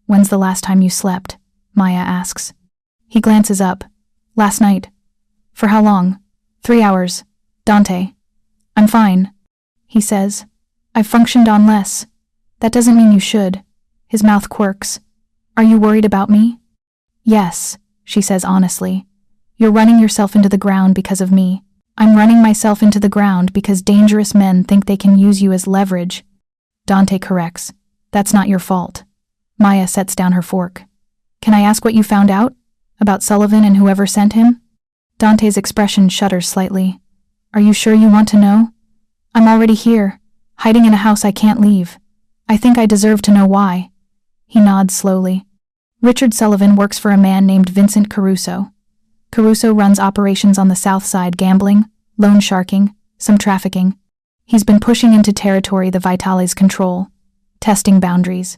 When's the last time you slept? Maya asks. He glances up. Last night. For how long? 3 hours. Dante. I'm fine, he says. I've functioned on less. That doesn't mean you should. His mouth quirks. Are you worried about me? Yes, she says honestly. You're running yourself into the ground because of me. I'm running myself into the ground because dangerous men think they can use you as leverage. Dante corrects. That's not your fault. Maya sets down her fork. Can I ask what you found out? About Sullivan and whoever sent him? Dante's expression shudders slightly. Are you sure you want to know? I'm already here, hiding in a house I can't leave. I think I deserve to know why. He nods slowly. Richard Sullivan works for a man named Vincent Caruso. Caruso runs operations on the south side, gambling, loan sharking, some trafficking. He's been pushing into territory the Vitalis control, testing boundaries.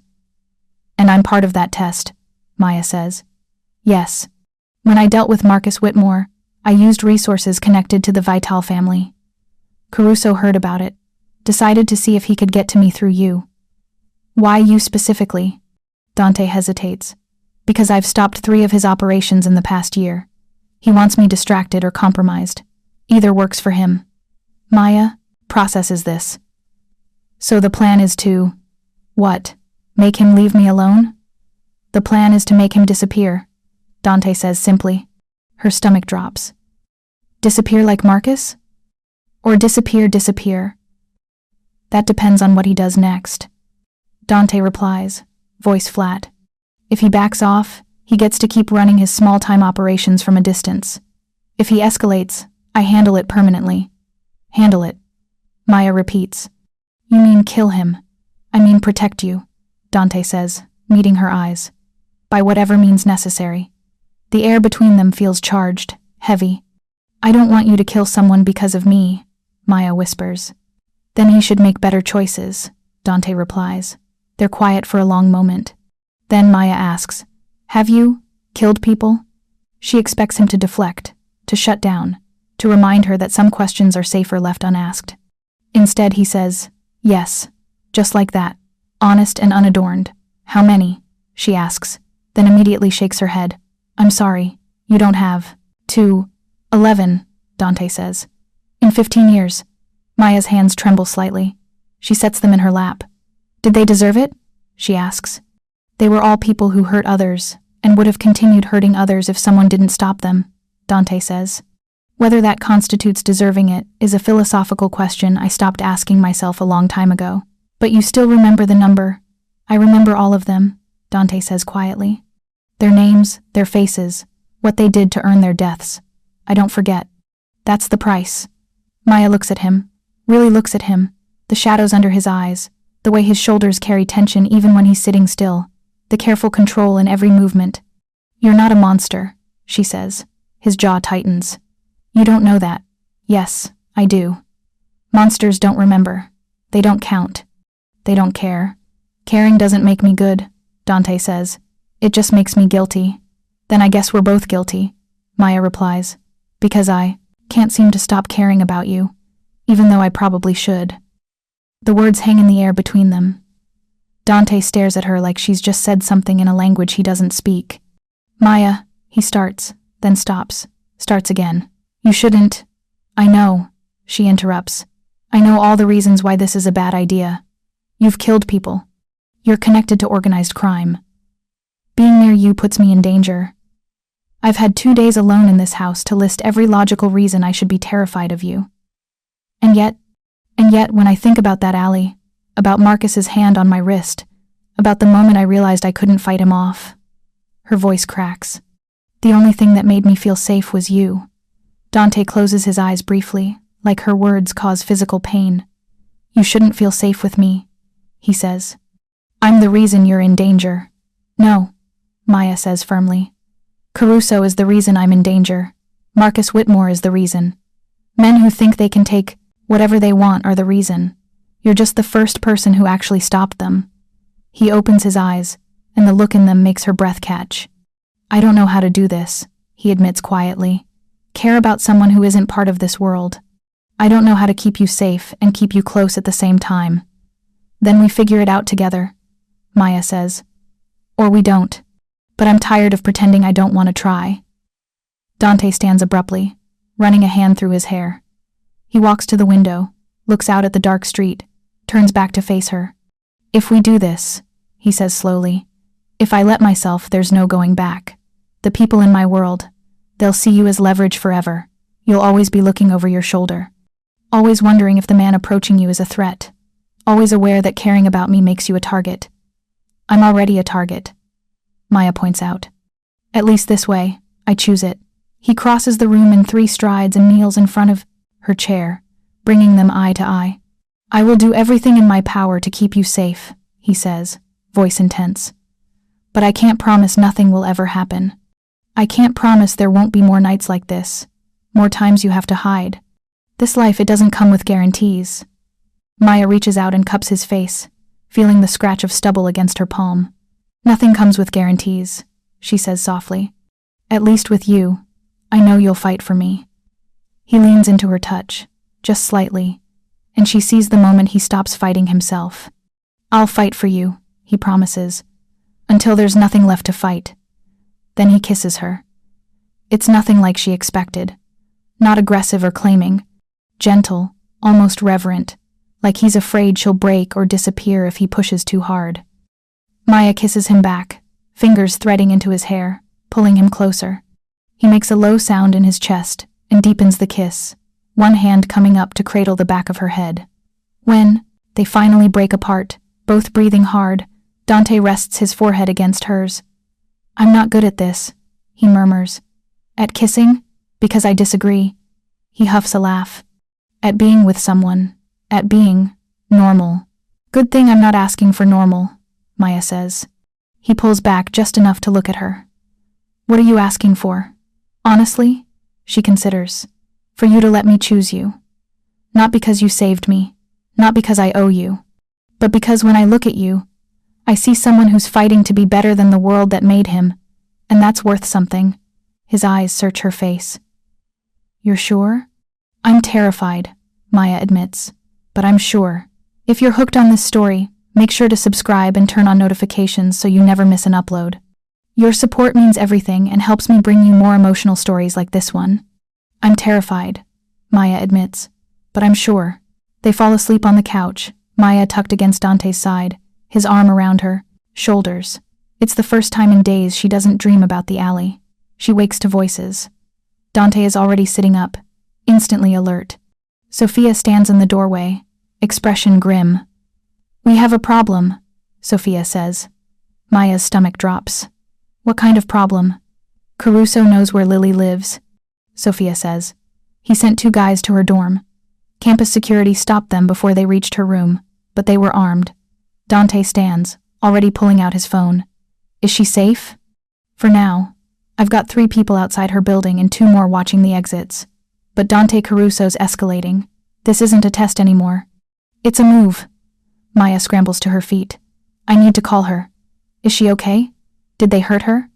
And I'm part of that test, Maya says. Yes. When I dealt with Marcus Whitmore, I used resources connected to the Vital family. Caruso heard about it, decided to see if he could get to me through you. Why you specifically? Dante hesitates. Because I've stopped 3 of his operations in the past year. He wants me distracted or compromised. Either works for him. Maya processes this. So the plan is to, what? Make him leave me alone? The plan is to make him disappear, Dante says simply. Her stomach drops. Disappear like Marcus? Or disappear? That depends on what he does next. Dante replies, voice flat. If he backs off, he gets to keep running his small-time operations from a distance. If he escalates, I handle it permanently. Handle it, Maya repeats. You mean kill him? I mean protect you, Dante says, meeting her eyes. By whatever means necessary. The air between them feels charged, heavy. I don't want you to kill someone because of me, Maya whispers. Then he should make better choices, Dante replies. They're quiet for a long moment. Then Maya asks, have you killed people? She expects him to deflect, to shut down, to remind her that some questions are safer left unasked. Instead he says, yes, just like that, honest and unadorned. How many? She asks, then immediately shakes her head. I'm sorry, you don't have. 11, Dante says. In 15 years. Maya's hands tremble slightly. She sets them in her lap. Did they deserve it? She asks. They were all people who hurt others, and would have continued hurting others if someone didn't stop them, Dante says. Whether that constitutes deserving it is a philosophical question I stopped asking myself a long time ago. But you still remember the number. I remember all of them, Dante says quietly. Their names, their faces, what they did to earn their deaths. I don't forget. That's the price. Maya looks at him, really looks at him, the shadows under his eyes, the way his shoulders carry tension even when he's sitting still, the careful control in every movement. You're not a monster, she says. His jaw tightens. You don't know that. Yes, I do. Monsters don't remember. They don't count. They don't care. Caring doesn't make me good, Dante says. It just makes me guilty. Then I guess we're both guilty, Maya replies. Because I can't seem to stop caring about you, even though I probably should. The words hang in the air between them. Dante stares at her like she's just said something in a language he doesn't speak. Maya, he starts, then stops, starts again. You shouldn't. I know, she interrupts. I know all the reasons why this is a bad idea. You've killed people. You're connected to organized crime. Being near you puts me in danger. I've had 2 days alone in this house to list every logical reason I should be terrified of you. And yet, when I think about that alley, about Marcus's hand on my wrist, about the moment I realized I couldn't fight him off. Her voice cracks. The only thing that made me feel safe was you. Dante closes his eyes briefly, like her words cause physical pain. You shouldn't feel safe with me, he says. I'm the reason you're in danger. No, Maya says firmly. Caruso is the reason I'm in danger. Marcus Whitmore is the reason. Men who think they can take whatever they want are the reason. You're just the first person who actually stopped them. He opens his eyes, and the look in them makes her breath catch. I don't know how to do this, he admits quietly. Care about someone who isn't part of this world. I don't know how to keep you safe and keep you close at the same time. Then we figure it out together, Maya says. Or we don't. But I'm tired of pretending I don't want to try. Dante stands abruptly, running a hand through his hair. He walks to the window, looks out at the dark street, turns back to face her. If we do this, he says slowly, if I let myself, there's no going back. The people in my world, they'll see you as leverage forever. You'll always be looking over your shoulder. Always wondering if the man approaching you is a threat. Always aware that caring about me makes you a target. I'm already a target, Maya points out. At least this way, I choose it. He crosses the room in 3 strides and kneels in front of her chair, bringing them eye to eye. I will do everything in my power to keep you safe, he says, voice intense. But I can't promise nothing will ever happen. I can't promise there won't be more nights like this, more times you have to hide. This life, it doesn't come with guarantees. Maya reaches out and cups his face, feeling the scratch of stubble against her palm. Nothing comes with guarantees, she says softly. At least with you, I know you'll fight for me. He leans into her touch, just slightly, and she sees the moment he stops fighting himself. I'll fight for you, he promises, until there's nothing left to fight. Then he kisses her. It's nothing like she expected. Not aggressive or claiming. Gentle, almost reverent, like he's afraid she'll break or disappear if he pushes too hard. Maya kisses him back, fingers threading into his hair, pulling him closer. He makes a low sound in his chest and deepens the kiss, one hand coming up to cradle the back of her head. When they finally break apart, both breathing hard, Dante rests his forehead against hers. "I'm not good at this," he murmurs. "At kissing? Because I disagree." He huffs a laugh. "At being with someone. At being normal." "Good thing I'm not asking for normal," Maya says. He pulls back just enough to look at her. "What are you asking for?" "Honestly," she considers, "for you to let me choose you. Not because you saved me, not because I owe you, but because when I look at you, I see someone who's fighting to be better than the world that made him, and that's worth something." His eyes search her face. "You're sure?" "I'm terrified," Maya admits, "but I'm sure. If you're hooked on this story, make sure to subscribe and turn on notifications so you never miss an upload. Your support means everything and helps me bring you more emotional stories like this one." "I'm terrified," Maya admits, "but I'm sure." They fall asleep on the couch, Maya tucked against Dante's side, his arm around her shoulders. It's the first time in days she doesn't dream about the alley. She wakes to voices. Dante is already sitting up, instantly alert. Sophia stands in the doorway, expression grim. "We have a problem," Sophia says. Maya's stomach drops. "What kind of problem?" "Caruso knows where Lily lives," Sophia says. "He sent 2 guys to her dorm. Campus security stopped them before they reached her room, but they were armed." Dante stands, already pulling out his phone. "Is she safe?" "For now. I've got 3 people outside her building and 2 more watching the exits. But Dante Caruso's escalating. This isn't a test anymore. It's a move." Maya scrambles to her feet. "I need to call her. Is she okay? Did they hurt her?"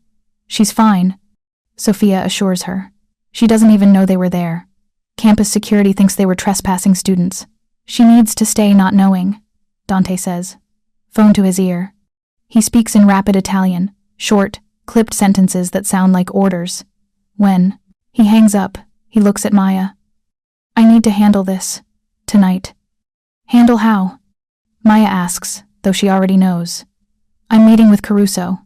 "She's fine," Sophia assures her. "She doesn't even know they were there. Campus security thinks they were trespassing students. She needs to stay not knowing," Dante says. Phone to his ear. He speaks in rapid Italian, short, clipped sentences that sound like orders. When he hangs up, he looks at Maya. "I need to handle this. Tonight." "Handle how?" Maya asks, though she already knows. "I'm meeting with Caruso.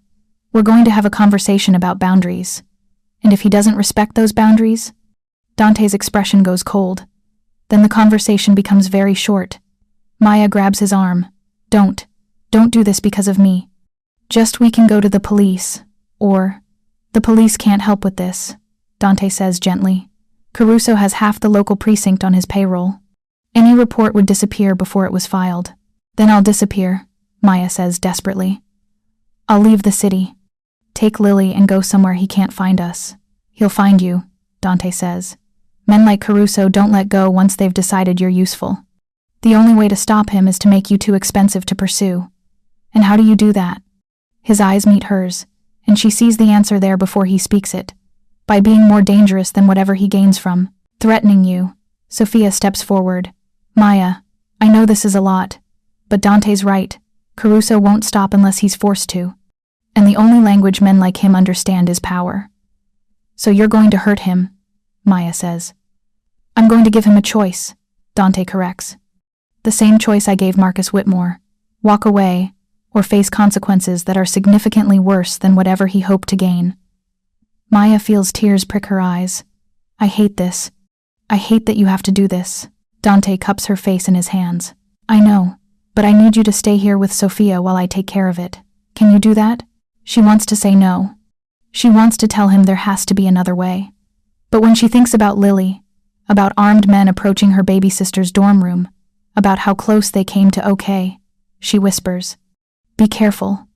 We're going to have a conversation about boundaries. And if he doesn't respect those boundaries..." Dante's expression goes cold. Then the conversation becomes very short. Maya grabs his arm. Don't do this because of me. Just we can go to the police, or..." "The police can't help with this," Dante says gently. "Caruso has half the local precinct on his payroll. Any report would disappear before it was filed." "Then I'll disappear," Maya says desperately. "I'll leave the city. Take Lily and go somewhere he can't find us." "He'll find you," Dante says. "Men like Caruso don't let go once they've decided you're useful. The only way to stop him is to make you too expensive to pursue." "And how do you do that?" His eyes meet hers, and she sees the answer there before he speaks it. "By being more dangerous than whatever he gains from threatening you." Sophia steps forward. "Maya, I know this is a lot, but Dante's right. Caruso won't stop unless he's forced to. And the only language men like him understand is power." "So you're going to hurt him," Maya says. "I'm going to give him a choice," Dante corrects. "The same choice I gave Marcus Whitmore. Walk away, or face consequences that are significantly worse than whatever he hoped to gain." Maya feels tears prick her eyes. "I hate this. I hate that you have to do this." Dante cups her face in his hands. "I know, but I need you to stay here with Sophia while I take care of it. Can you do that?" She wants to say no. She wants to tell him there has to be another way. But when she thinks about Lily, about armed men approaching her baby sister's dorm room, about how close they came to okay, she whispers, "Be careful."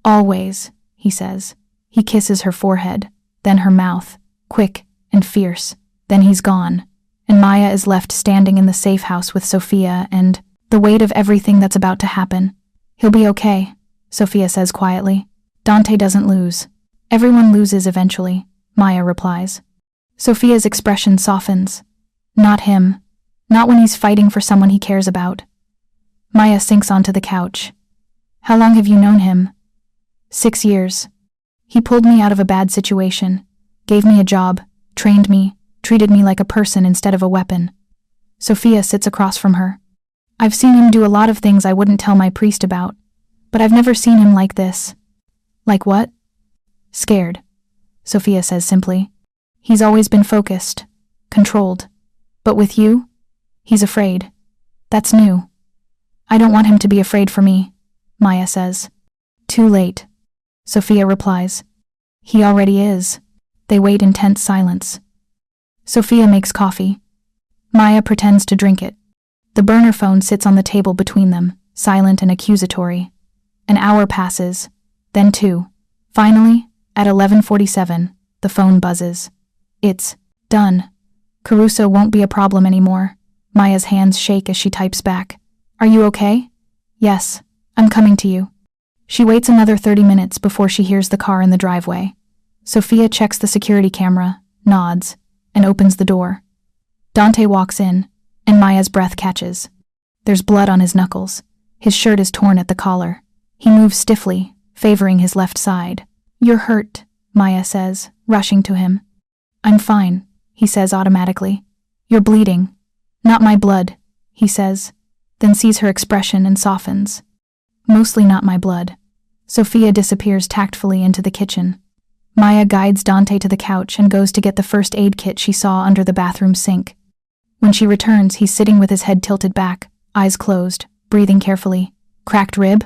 "Always," he says. He kisses her forehead, then her mouth, quick and fierce. Then he's gone, and Maya is left standing in the safe house with Sophia and the weight of everything that's about to happen. "He'll be okay," Sophia says quietly. Dante doesn't lose. "Everyone loses eventually," Maya replies. Sophia's expression softens. Not him. Not when he's fighting for someone he cares about. Maya sinks onto the couch. "How long have you known him?" 6 years. He pulled me out of a bad situation, gave me a job, trained me, treated me like a person instead of a weapon." Sophia sits across from her. "I've seen him do a lot of things I wouldn't tell my priest about, but I've never seen him like this." "Like what?" "Scared," Sophia says simply. "He's always been focused, controlled. But with you? He's afraid. That's new. I don't want him to be afraid for me, Maya says. Too late, Sophia replies. He already is. They wait in tense silence. Sophia makes coffee. Maya pretends to drink it. The burner phone sits on the table between them, silent and accusatory. An hour passes, then two. Finally, at 11:47, the phone buzzes. It's done. Caruso won't be a problem anymore. Maya's hands shake as she types back. Are you okay? Yes, I'm coming to you. She waits another 30 minutes before she hears the car in the driveway. Sophia checks the security camera, nods, and opens the door. Dante walks in, and Maya's breath catches. There's blood on his knuckles. His shirt is torn at the collar. He moves stiffly, favoring his left side. You're hurt, Maya says, rushing to him. I'm fine, he says automatically. You're bleeding. Not my blood, he says, then sees her expression and softens. Mostly not my blood. Sophia disappears tactfully into the kitchen. Maya guides Dante to the couch and goes to get the first aid kit she saw under the bathroom sink. When she returns, he's sitting with his head tilted back, eyes closed, breathing carefully. Cracked rib?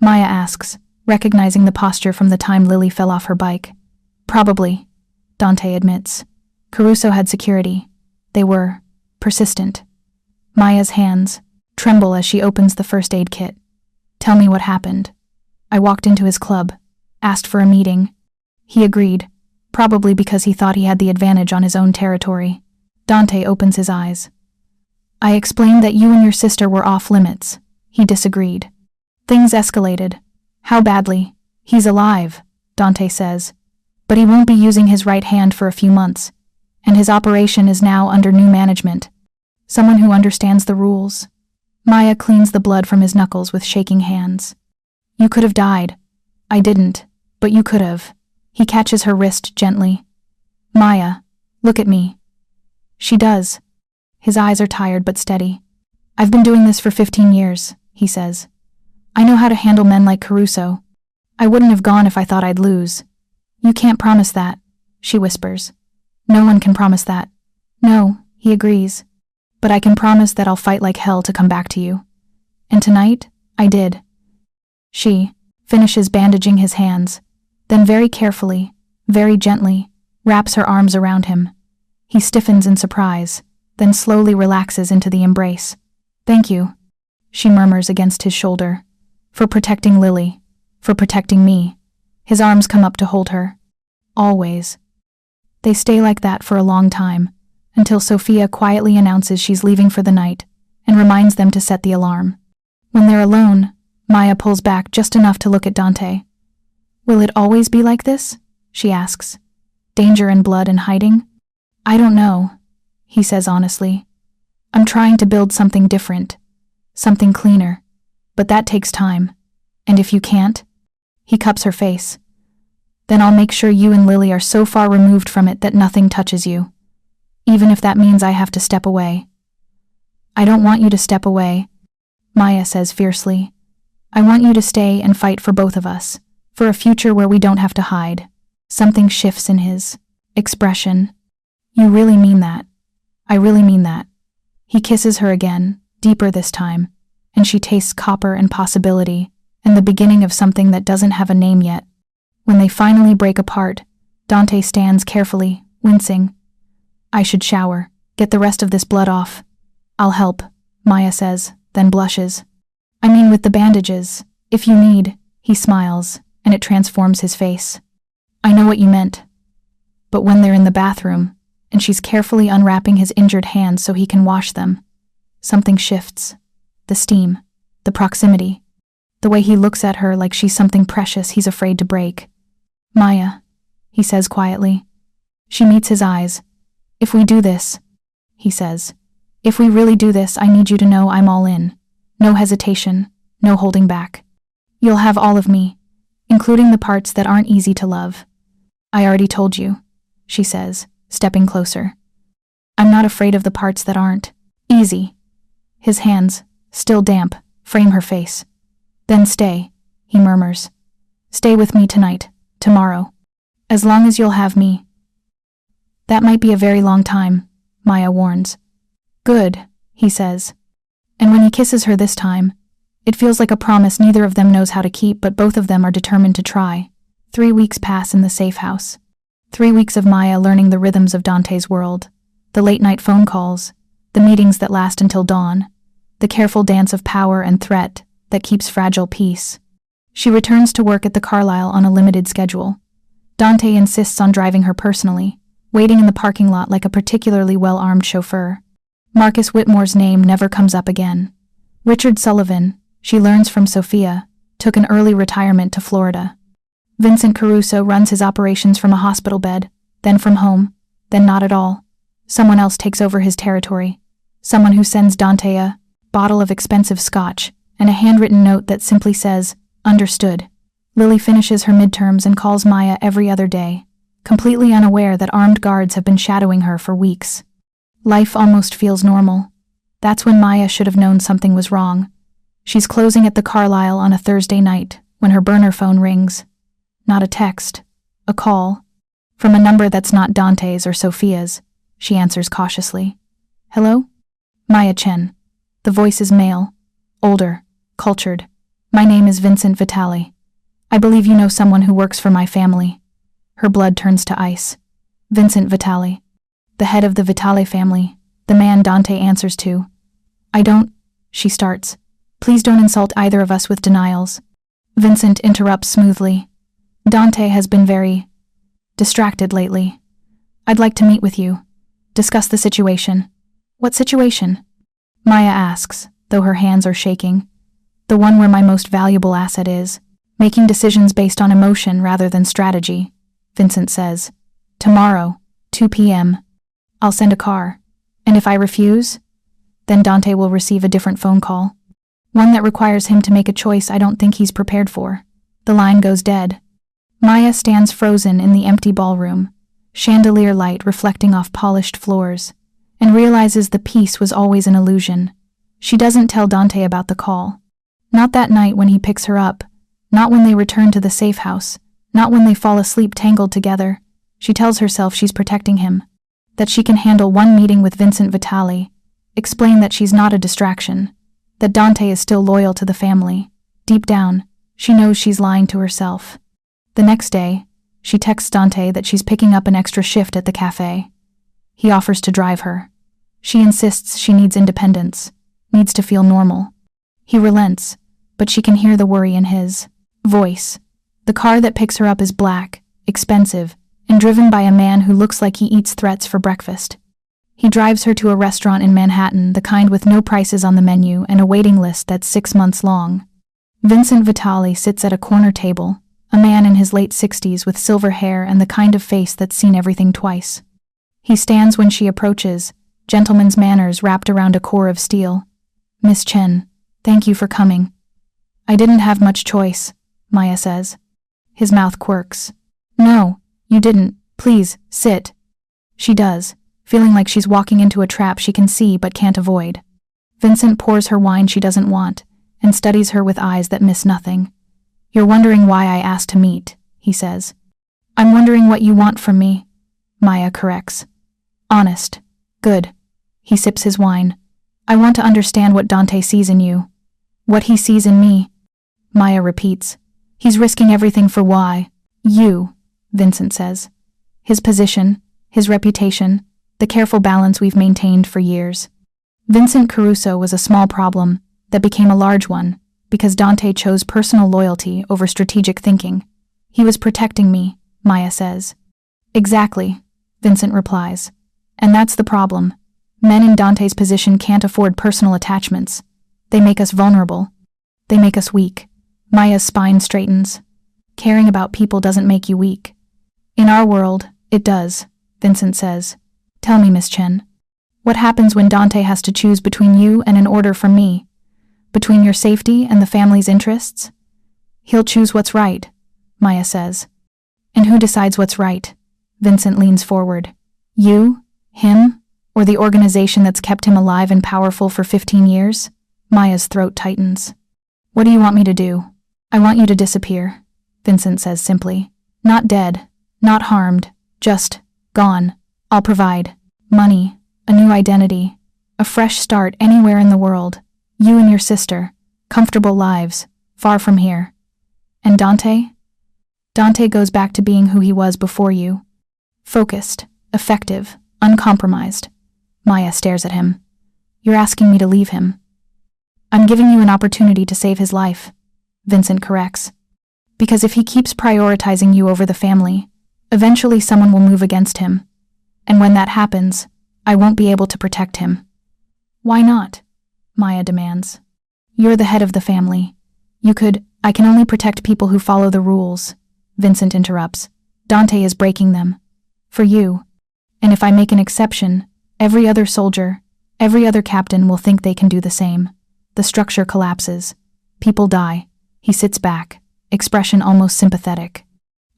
Maya asks, recognizing the posture from the time Lily fell off her bike. Probably, Dante admits. Caruso had security. They were persistent. Maya's hands tremble as she opens the first aid kit. Tell me what happened. I walked into his club, asked for a meeting. He agreed, probably because he thought he had the advantage on his own territory. Dante opens his eyes. I explained that you and your sister were off limits. He disagreed. Things escalated. How badly? He's alive, Dante says. But he won't be using his right hand for a few months, and his operation is now under new management. Someone who understands the rules. Maya cleans the blood from his knuckles with shaking hands. You could have died. I didn't, but you could have. He catches her wrist gently. Maya, look at me. She does. His eyes are tired but steady. I've been doing this for 15 years, he says. I know how to handle men like Caruso. I wouldn't have gone if I thought I'd lose. You can't promise that, she whispers. No one can promise that. No, he agrees. But I can promise that I'll fight like hell to come back to you. And tonight, I did. She finishes bandaging his hands, then very carefully, very gently, wraps her arms around him. He stiffens in surprise, then slowly relaxes into the embrace. Thank you, she murmurs against his shoulder. For protecting Lily, for protecting me. His arms come up to hold her. Always. They stay like that for a long time, until Sophia quietly announces she's leaving for the night and reminds them to set the alarm. When they're alone, Maya pulls back just enough to look at Dante. Will it always be like this? She asks. Danger and blood and hiding? I don't know, he says honestly. I'm trying to build something different, something cleaner. But that takes time. And if you can't, he cups her face. Then I'll make sure you and Lily are so far removed from it that nothing touches you. Even if that means I have to step away. I don't want you to step away, Maya says fiercely. I want you to stay and fight for both of us, for a future where we don't have to hide. Something shifts in his expression. You really mean that? I really mean that. He kisses her again, deeper this time, and she tastes copper and possibility, and the beginning of something that doesn't have a name yet. When they finally break apart, Dante stands carefully, wincing. I should shower, get the rest of this blood off. I'll help, Maya says, then blushes. I mean with the bandages, if you need, he smiles, and it transforms his face. I know what you meant. But when they're in the bathroom, and she's carefully unwrapping his injured hands so he can wash them, something shifts. The steam, the proximity, the way he looks at her like she's something precious he's afraid to break. Maya, he says quietly. She meets his eyes. If we do this, he says, if we really do this, I need you to know I'm all in. No hesitation, no holding back. You'll have all of me, including the parts that aren't easy to love. I already told you, she says, stepping closer. I'm not afraid of the parts that aren't easy. His hands, still damp, frame her face. Then stay, he murmurs. Stay with me tonight, tomorrow. As long as you'll have me. That might be a very long time, Maya warns. Good, he says. And when he kisses her this time, it feels like a promise neither of them knows how to keep, but both of them are determined to try. 3 weeks pass in the safe house. 3 weeks of Maya learning the rhythms of Dante's world. The late-night phone calls, the meetings that last until dawn, the careful dance of power and threat that keeps fragile peace. She returns to work at the Carlisle on a limited schedule. Dante insists on driving her personally, waiting in the parking lot like a particularly well-armed chauffeur. Marcus Whitmore's name never comes up again. Richard Sullivan, she learns from Sophia, took an early retirement to Florida. Vincent Caruso runs his operations from a hospital bed, then from home, then not at all. Someone else takes over his territory. Someone who sends Dante a bottle of expensive scotch and a handwritten note that simply says, "Understood." Lily finishes her midterms and calls Maya every other day, completely unaware that armed guards have been shadowing her for weeks. Life almost feels normal. That's when Maya should have known something was wrong. She's closing at the Carlisle on a Thursday night when her burner phone rings. Not a text, a call. From a number that's not Dante's or Sophia's, she answers cautiously. "Hello?" "Maya Chen." The voice is male, older, cultured. "My name is Vincent Vitale. I believe you know someone who works for my family." Her blood turns to ice. Vincent Vitale. The head of the Vitale family, the man Dante answers to. "I don't," she starts. "Please don't insult either of us with denials." Vincent interrupts smoothly. "Dante has been very distracted lately. I'd like to meet with you. Discuss the situation." "What situation?" Maya asks, though her hands are shaking. "The one where my most valuable asset is. Making decisions based on emotion rather than strategy," Vincent says. "Tomorrow, 2 p.m. I'll send a car. And if I refuse, then Dante will receive a different phone call. One that requires him to make a choice I don't think he's prepared for." The line goes dead. Maya stands frozen in the empty ballroom, chandelier light reflecting off polished floors, and realizes the peace was always an illusion. She doesn't tell Dante about the call. Not that night when he picks her up, not when they return to the safe house, not when they fall asleep tangled together. She tells herself she's protecting him, that she can handle one meeting with Vincent Vitale, explain that she's not a distraction, that Dante is still loyal to the family. Deep down, she knows she's lying to herself. The next day, she texts Dante that she's picking up an extra shift at the cafe. He offers to drive her. She insists she needs independence, needs to feel normal. He relents, but she can hear the worry in his voice. The car that picks her up is black, expensive, and driven by a man who looks like he eats threats for breakfast. He drives her to a restaurant in Manhattan, the kind with no prices on the menu and a waiting list that's 6 months long. Vincent Vitale sits at a corner table, a man in his late 60s with silver hair and the kind of face that's seen everything twice. He stands when she approaches, gentleman's manners wrapped around a core of steel. "Miss Chen, thank you for coming." "I didn't have much choice," Maya says. His mouth quirks. "No, you didn't. Please, sit." She does, feeling like she's walking into a trap she can see but can't avoid. Vincent pours her wine she doesn't want and studies her with eyes that miss nothing. "You're wondering why I asked to meet," he says. "I'm wondering what you want from me," Maya corrects. "Honest. Good." He sips his wine. "I want to understand what Dante sees in you. What he sees in me." Maya repeats. "He's risking everything for why? You," Vincent says. "His position, his reputation, the careful balance we've maintained for years." Vincent Caruso was a small problem that became a large one because Dante chose personal loyalty over strategic thinking. "He was protecting me," Maya says. "Exactly," Vincent replies. "And that's the problem. Men in Dante's position can't afford personal attachments. They make us vulnerable. They make us weak." Maya's spine straightens. "Caring about people doesn't make you weak." "In our world, it does," Vincent says. "Tell me, Miss Chen, what happens when Dante has to choose between you and an order from me? Between your safety and the family's interests?" "He'll choose what's right," Maya says. "And who decides what's right?" Vincent leans forward. "You? Him? Or the organization that's kept him alive and powerful for 15 years? Maya's throat tightens. "What do you want me to do?" "I want you to disappear," Vincent says simply. "Not dead, not harmed, just gone. I'll provide money, a new identity, A fresh start anywhere in the world. You and your sister. Comfortable lives. Far from here. And Dante? Dante goes back to being who he was before you. Focused, effective, uncompromised. Maya stares at him. You're asking me to leave him. I'm giving you an opportunity to save his life, Vincent corrects. Because if he keeps prioritizing you over the family, eventually someone will move against him. And when that happens, I won't be able to protect him. Why not? Maya demands. You're the head of the family. I can only protect people who follow the rules, Vincent interrupts. Dante is breaking them. For you. And if I make an exception, every other soldier, every other captain will think they can do the same. The structure collapses. People die. He sits back, expression almost sympathetic.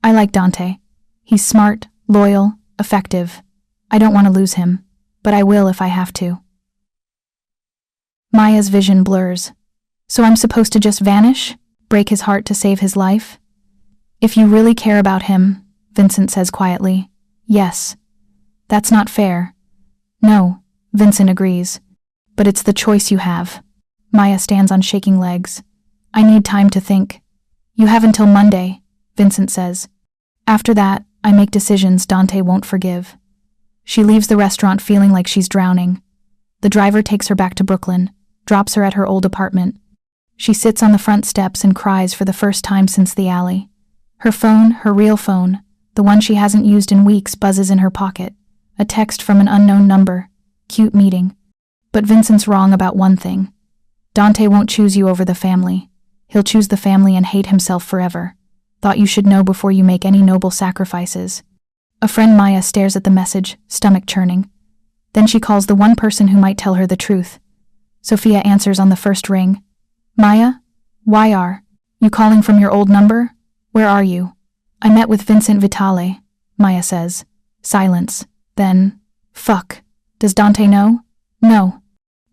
I like Dante. He's smart, loyal, effective. I don't want to lose him, but I will if I have to. Maya's vision blurs. So I'm supposed to just vanish? Break his heart to save his life? If you really care about him, Vincent says quietly, yes. That's not fair. No, Vincent agrees. But it's the choice you have. Maya stands on shaking legs. I need time to think. You have until Monday, Vincent says. After that, I make decisions Dante won't forgive. She leaves the restaurant feeling like she's drowning. The driver takes her back to Brooklyn, drops her at her old apartment. She sits on the front steps and cries for the first time since the alley. Her phone, her real phone, the one she hasn't used in weeks, buzzes in her pocket. A text from an unknown number. Cute meeting. But Vincent's wrong about one thing. Dante won't choose you over the family. He'll choose the family and hate himself forever. Thought you should know before you make any noble sacrifices. A friend Maya stares at the message, stomach churning. Then she calls the one person who might tell her the truth. Sophia answers on the first ring. Maya? Why are you calling from your old number? Where are you? I met with Vincent Vitale, Maya says. Silence. Then, fuck. Does Dante know? No.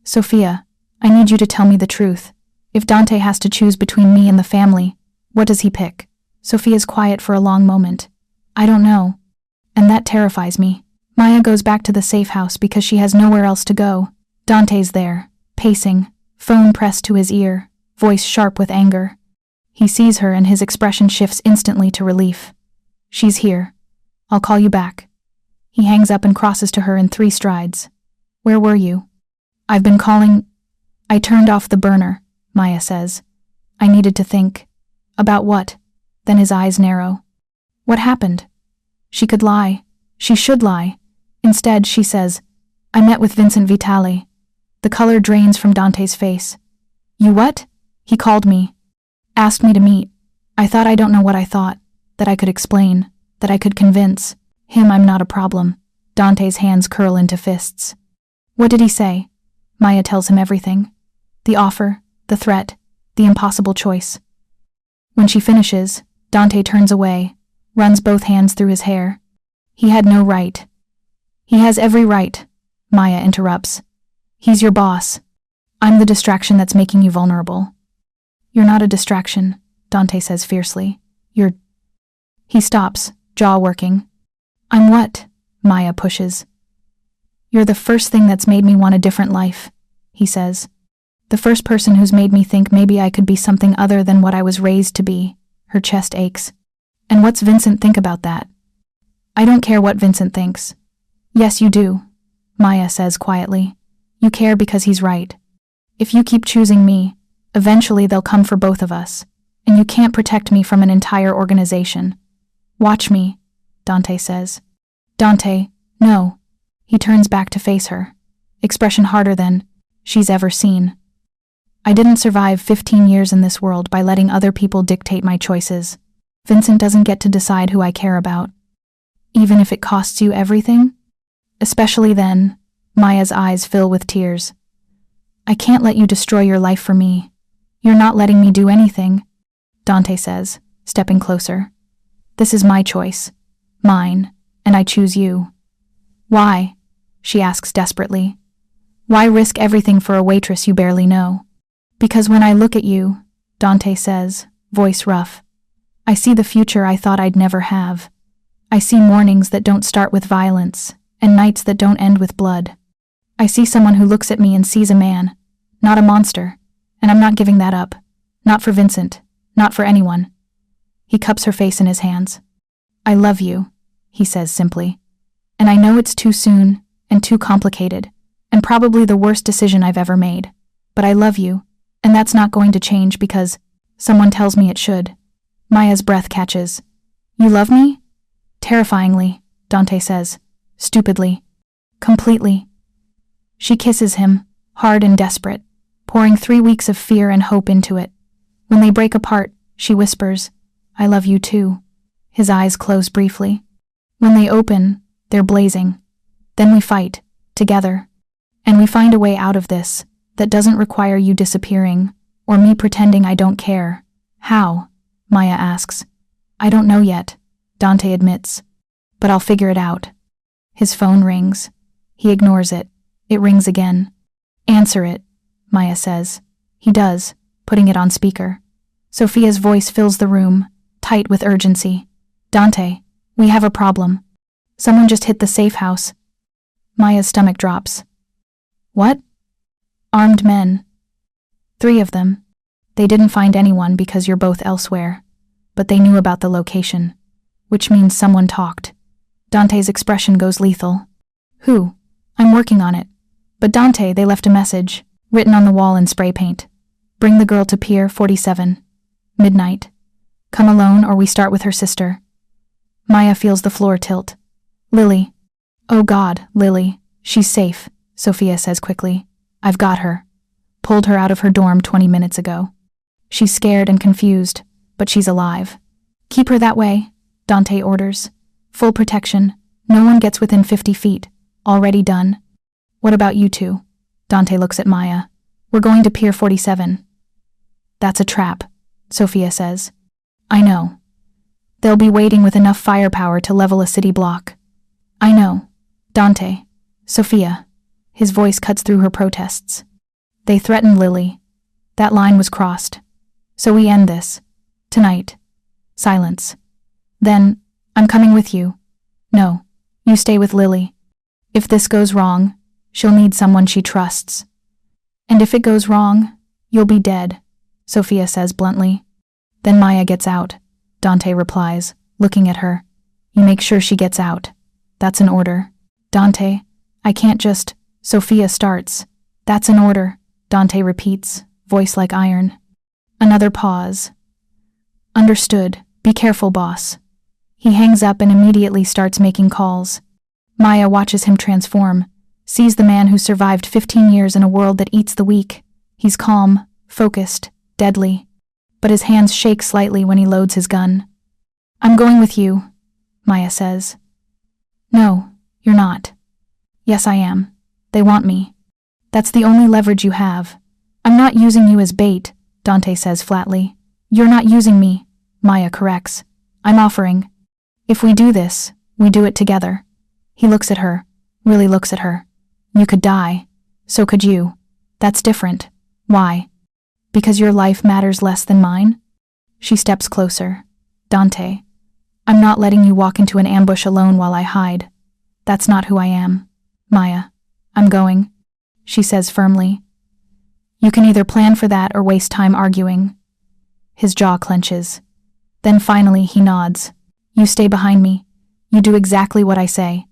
Sophia, I need you to tell me the truth. If Dante has to choose between me and the family, what does he pick? Sophia's quiet for a long moment. I don't know. And that terrifies me. Maya goes back to the safe house because she has nowhere else to go. Dante's there, pacing, phone pressed to his ear, voice sharp with anger. He sees her and his expression shifts instantly to relief. She's here. I'll call you back. He hangs up and crosses to her in 3 strides. Where were you? I've been calling. I turned off the burner, Maya says. I needed to think. About what? Then his eyes narrow. What happened? She could lie. She should lie. Instead, she says, I met with Vincent Vitale. The color drains from Dante's face. You what? He called me. Asked me to meet. I thought I don't know what I thought. That I could explain. That I could convince. Him I'm not a problem. Dante's hands curl into fists. What did he say? Maya tells him everything. The offer, the threat, the impossible choice. When she finishes, Dante turns away, runs both hands through his hair. He had no right. He has every right, Maya interrupts. He's your boss. I'm the distraction that's making you vulnerable. You're not a distraction, Dante says fiercely. You're... He stops, jaw working. I'm what? Maya pushes. You're the first thing that's made me want a different life, he says. The first person who's made me think maybe I could be something other than what I was raised to be. Her chest aches. And what's Vincent think about that? I don't care what Vincent thinks. Yes, you do, Maya says quietly. You care because he's right. If you keep choosing me, eventually they'll come for both of us, and you can't protect me from an entire organization. Watch me, Dante says. Dante, no. He turns back to face her, expression harder than she's ever seen. I didn't survive 15 years in this world by letting other people dictate my choices. Vincent doesn't get to decide who I care about. Even if it costs you everything? Especially then, Maya's eyes fill with tears. I can't let you destroy your life for me. You're not letting me do anything, Dante says, stepping closer. This is my choice. Mine, and I choose you. Why? She asks desperately. Why risk everything for a waitress you barely know? Because when I look at you, Dante says, voice rough, I see the future I thought I'd never have. I see mornings that don't start with violence, and nights that don't end with blood. I see someone who looks at me and sees a man, not a monster, and I'm not giving that up. Not for Vincent, not for anyone. He cups her face in his hands. I love you, he says simply. And I know it's too soon and too complicated, and probably the worst decision I've ever made. But I love you, and that's not going to change because someone tells me it should. Maya's breath catches. You love me? Terrifyingly, Dante says. Stupidly. Completely. She kisses him, hard and desperate, pouring 3 weeks of fear and hope into it. When they break apart, she whispers, I love you too. His eyes close briefly. When they open, they're blazing. Then we fight, together. And we find a way out of this that doesn't require you disappearing or me pretending I don't care. How? Maya asks. I don't know yet, Dante admits. But I'll figure it out. His phone rings. He ignores it. It rings again. Answer it, Maya says. He does, putting it on speaker. Sophia's voice fills the room, tight with urgency. Dante, we have a problem. Someone just hit the safe house. Maya's stomach drops. What? Armed men. 3 of them. They didn't find anyone because you're both elsewhere. But they knew about the location. Which means someone talked. Dante's expression goes lethal. Who? I'm working on it. But Dante, they left a message, written on the wall in spray paint. Bring the girl to Pier 47. Midnight. Come alone or we start with her sister. Maya feels the floor tilt. Lily. Oh God, Lily. She's safe, Sophia says quickly. I've got her. Pulled her out of her dorm 20 minutes ago. She's scared and confused, but she's alive. Keep her that way, Dante orders. Full protection. No one gets within 50 feet. Already done. What about you two? Dante looks at Maya. We're going to Pier 47. That's a trap, Sophia says. I know. They'll be waiting with enough firepower to level a city block. I know. Dante. Sophia. His voice cuts through her protests. They threatened Lily. That line was crossed. So we end this. Tonight. Silence. Then, I'm coming with you. No, you stay with Lily. If this goes wrong, she'll need someone she trusts. And if it goes wrong, you'll be dead, Sophia says bluntly. Then Maya gets out, Dante replies, looking at her. You make sure she gets out. That's an order. Dante, I can't just... Sophia starts. That's an order, Dante repeats, voice like iron. Another pause. Understood. Be careful, boss. He hangs up and immediately starts making calls. Maya watches him transform, sees the man who survived 15 years in a world that eats the weak. He's calm, focused, deadly. But his hands shake slightly when he loads his gun. I'm going with you, Maya says. No, you're not. Yes, I am. They want me. That's the only leverage you have. I'm not using you as bait, Dante says flatly. You're not using me, Maya corrects. I'm offering. If we do this, we do it together. He looks at her, really looks at her. You could die. So could you. That's different. Why? Because your life matters less than mine? She steps closer. Dante, I'm not letting you walk into an ambush alone while I hide. That's not who I am. Maya, I'm going, she says firmly. You can either plan for that or waste time arguing. His jaw clenches. Then finally he nods. You stay behind me. You do exactly what I say.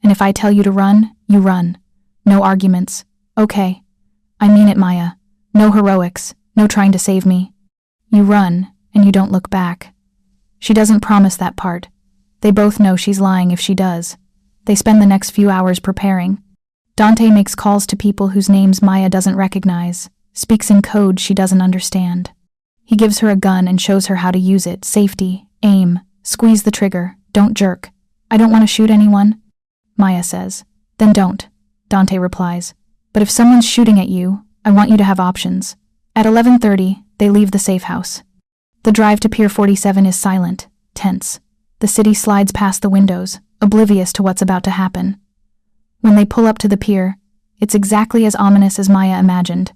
And if I tell you to run, you run. No arguments. Okay. I mean it, Maya. No heroics. No trying to save me. You run, and you don't look back. She doesn't promise that part. They both know she's lying if she does. They spend the next few hours preparing. Dante makes calls to people whose names Maya doesn't recognize, speaks in code she doesn't understand. He gives her a gun and shows her how to use it. Safety, aim, squeeze the trigger, don't jerk. I don't want to shoot anyone, Maya says. Then don't, Dante replies. But if someone's shooting at you, I want you to have options. At 11:30, they leave the safe house. The drive to Pier 47 is silent, tense. The city slides past the windows, oblivious to what's about to happen. When they pull up to the pier, it's exactly as ominous as Maya imagined.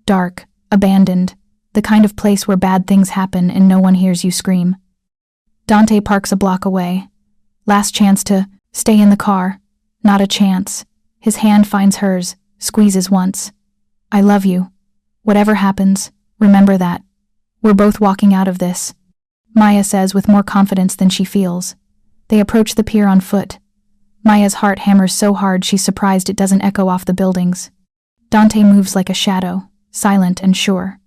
Dark, abandoned, the kind of place where bad things happen and no one hears you scream. Dante parks a block away. Last chance to stay in the car. Not a chance. His hand finds hers, squeezes once. I love you. Whatever happens, remember that. We're both walking out of this, Maya says with more confidence than she feels. They approach the pier on foot. Maya's heart hammers so hard she's surprised it doesn't echo off the buildings. Dante moves like a shadow, silent and sure.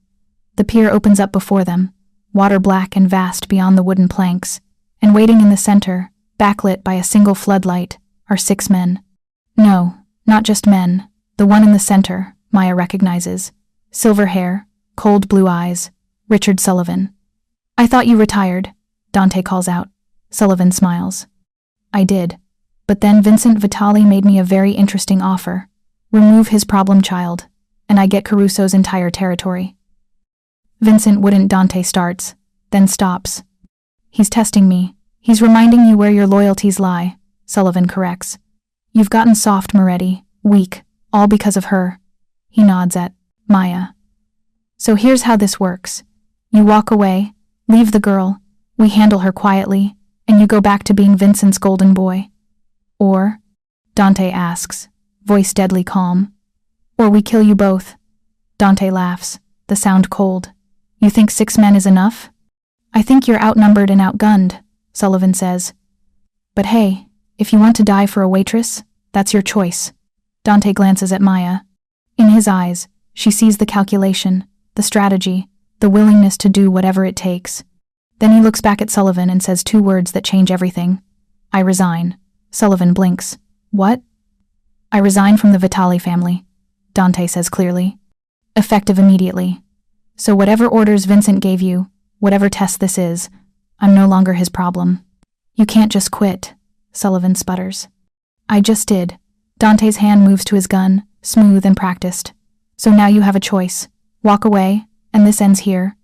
The pier opens up before them, water black and vast beyond the wooden planks, and waiting in the center, backlit by a single floodlight, are 6 men. No, not just men. The one in the center, Maya recognizes. Silver hair, cold blue eyes, Richard Sullivan. I thought you retired, Dante calls out. Sullivan smiles. I did. But then Vincent Vitali made me a very interesting offer. Remove his problem child, and I get Caruso's entire territory. Vincent wouldn't, Dante starts, then stops. He's testing me. He's reminding you where your loyalties lie, Sullivan corrects. You've gotten soft, Moretti, weak, all because of her. He nods at Maya. So here's how this works. You walk away, leave the girl, we handle her quietly, and you go back to being Vincent's golden boy. Or, Dante asks, voice deadly calm. Or we kill you both. Dante laughs, the sound cold. You think 6 men is enough? I think you're outnumbered and outgunned, Sullivan says. But hey, if you want to die for a waitress, that's your choice. Dante glances at Maya. In his eyes, she sees the calculation, the strategy, the willingness to do whatever it takes. Then he looks back at Sullivan and says 2 words that change everything. I resign. Sullivan blinks. What? I resign from the Vitali family, Dante says clearly. Effective immediately. So whatever orders Vincent gave you, whatever test this is, I'm no longer his problem. You can't just quit, Sullivan sputters. I just did. Dante's hand moves to his gun, smooth and practiced. So now you have a choice. Walk away, and this ends here.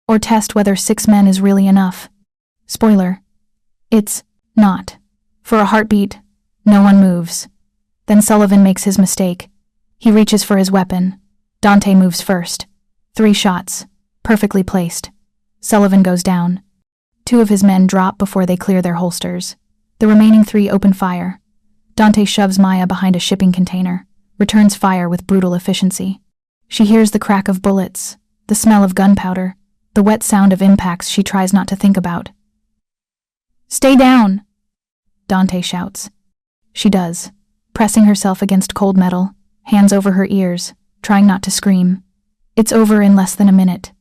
Or test whether 6 men is really enough. Spoiler. It's not. For a heartbeat, no one moves. Then Sullivan makes his mistake. He reaches for his weapon. Dante moves first. 3 shots, perfectly placed. Sullivan goes down. 2 of his men drop before they clear their holsters. The remaining 3 open fire. Dante shoves Maya behind a shipping container, returns fire with brutal efficiency. She hears the crack of bullets, the smell of gunpowder, the wet sound of impacts she tries not to think about. Stay down! Dante shouts. She does, pressing herself against cold metal, hands over her ears, trying not to scream. It's over in less than a minute.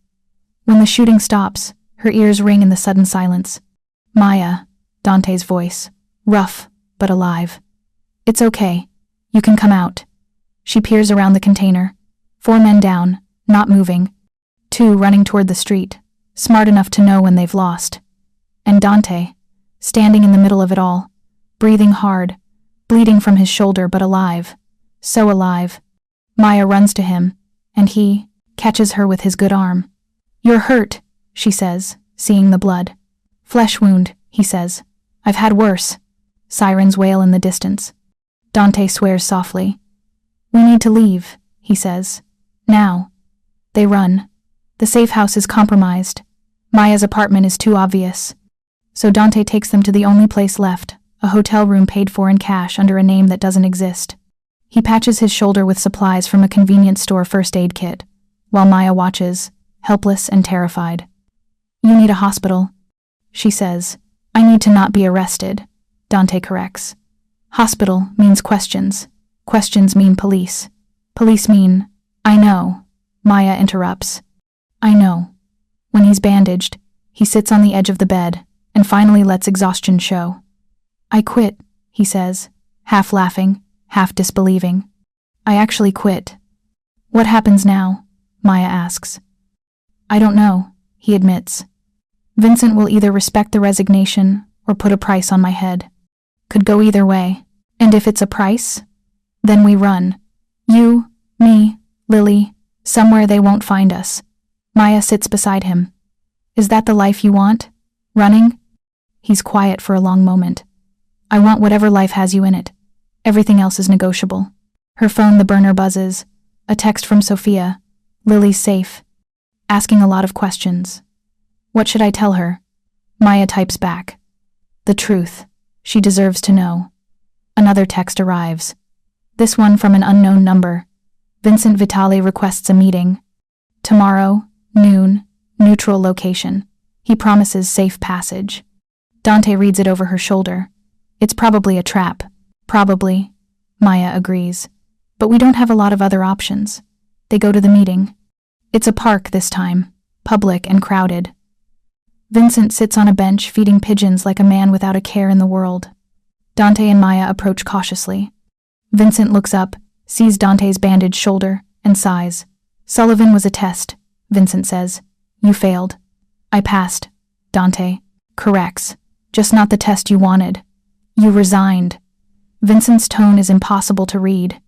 When the shooting stops, her ears ring in the sudden silence. Maya, Dante's voice, rough but alive. It's okay. You can come out. She peers around the container. 4 men down, not moving. 2 running toward the street, smart enough to know when they've lost. And Dante, standing in the middle of it all, breathing hard, bleeding from his shoulder but alive. So alive. Maya runs to him, and he catches her with his good arm. You're hurt, she says, seeing the blood. Flesh wound, he says. I've had worse. Sirens wail in the distance. Dante swears softly. We need to leave, he says. Now. They run. The safe house is compromised. Maya's apartment is too obvious. So Dante takes them to the only place left, a hotel room paid for in cash under a name that doesn't exist. He patches his shoulder with supplies from a convenience store first aid kit, while Maya watches, helpless and terrified. You need a hospital, she says. I need to not be arrested, Dante corrects. Hospital means questions. Questions mean police. Police mean, I know, Maya interrupts. I know. When he's bandaged, he sits on the edge of the bed and finally lets exhaustion show. I quit, he says, half laughing, half disbelieving. I actually quit. What happens now? Maya asks. I don't know, he admits. Vincent will either respect the resignation or put a price on my head. Could go either way. And if it's a price, then we run. You, me, Lily, somewhere they won't find us. Maya sits beside him. Is that the life you want? Running? He's quiet for a long moment. I want whatever life has you in it. Everything else is negotiable. Her phone, the burner buzzes. A text from Sophia. Lily's safe. Asking a lot of questions. What should I tell her? Maya types back. The truth. She deserves to know. Another text arrives. This one from an unknown number. Vincent Vitale requests a meeting. Tomorrow, noon, neutral location. He promises safe passage. Dante reads it over her shoulder. It's probably a trap. Probably. Maya agrees. But we don't have a lot of other options. They go to the meeting. It's a park this time, public and crowded. Vincent sits on a bench feeding pigeons like a man without a care in the world. Dante and Maya approach cautiously. Vincent looks up, sees Dante's bandaged shoulder, and sighs. Sullivan was a test, Vincent says. You failed. I passed. Dante corrects. Just not the test you wanted. You resigned. Vincent's tone is impossible to read.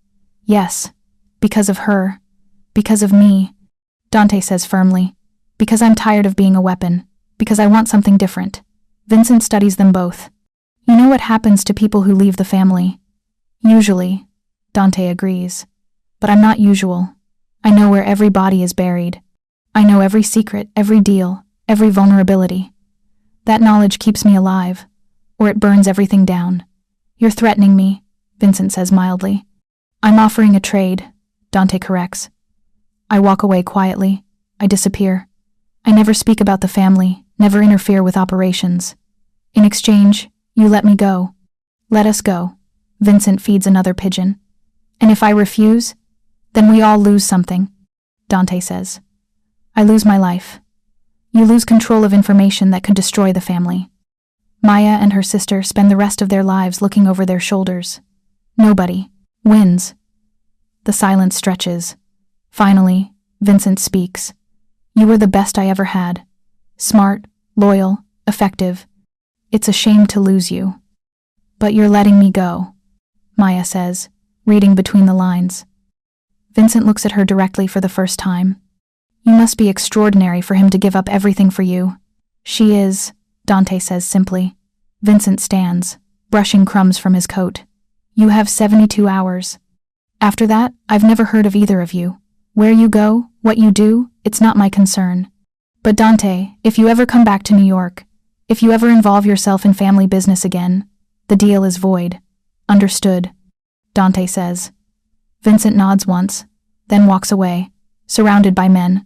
Yes, because of her. Because of me. Dante says firmly. Because I'm tired of being a weapon. Because I want something different. Vincent studies them both. You know what happens to people who leave the family? Usually, Dante agrees. But I'm not usual. I know where every body is buried. I know every secret, every deal, every vulnerability. That knowledge keeps me alive, or it burns everything down. You're threatening me, Vincent says mildly. I'm offering a trade, Dante corrects. I walk away quietly. I disappear. I never speak about the family, never interfere with operations. In exchange, you let me go. Let us go. Vincent feeds another pigeon. And if I refuse, then we all lose something, Dante says. I lose my life. You lose control of information that could destroy the family. Maya and her sister spend the rest of their lives looking over their shoulders. Nobody wins. The silence stretches. Finally, Vincent speaks. You were the best I ever had. Smart, loyal, effective. It's a shame to lose you. But you're letting me go, Maya says, reading between the lines. Vincent looks at her directly for the first time. You must be extraordinary for him to give up everything for you. She is, Dante says simply. Vincent stands, brushing crumbs from his coat. You have 72 hours. After that, I've never heard of either of you. Where you go, what you do, it's not my concern. But Dante, if you ever come back to New York, if you ever involve yourself in family business again, the deal is void. Understood, Dante says. Vincent nods once, then walks away, surrounded by men.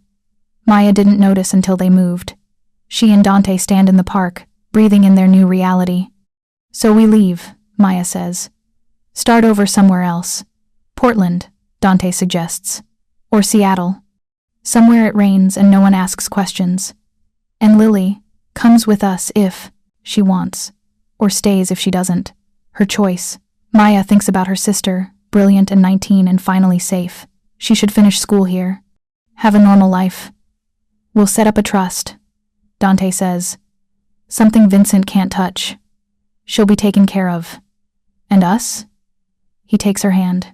Maya didn't notice until they moved. She and Dante stand in the park, breathing in their new reality. So we leave, Maya says. Start over somewhere else. Portland, Dante suggests. Or Seattle. Somewhere it rains and no one asks questions. And Lily comes with us if she wants, or stays if she doesn't. Her choice. Maya thinks about her sister, brilliant and 19 and finally safe. She should finish school here. Have a normal life. We'll set up a trust, Dante says. Something Vincent can't touch. She'll be taken care of. And us? He takes her hand.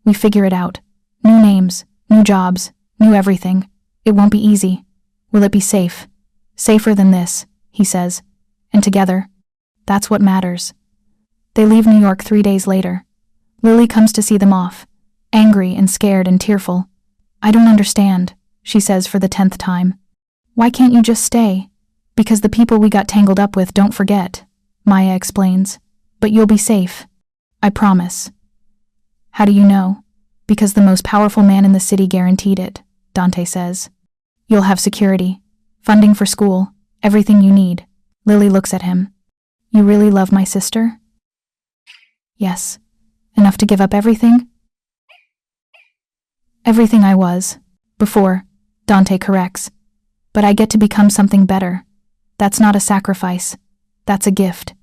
We figure it out. New names, new jobs, new everything. It won't be easy. Will it be safe? Safer than this, he says. And together, that's what matters. They leave New York 3 days later. Lily comes to see them off, angry and scared and tearful. I don't understand, she says for the 10th time. Why can't you just stay? Because the people we got tangled up with don't forget, Maya explains. But you'll be safe. I promise. How do you know? Because the most powerful man in the city guaranteed it, Dante says. You'll have security, funding for school, everything you need. Lily looks at him. You really love my sister? Yes. Enough to give up everything? Everything I was. Before, Dante corrects. But I get to become something better. That's not a sacrifice. That's a gift.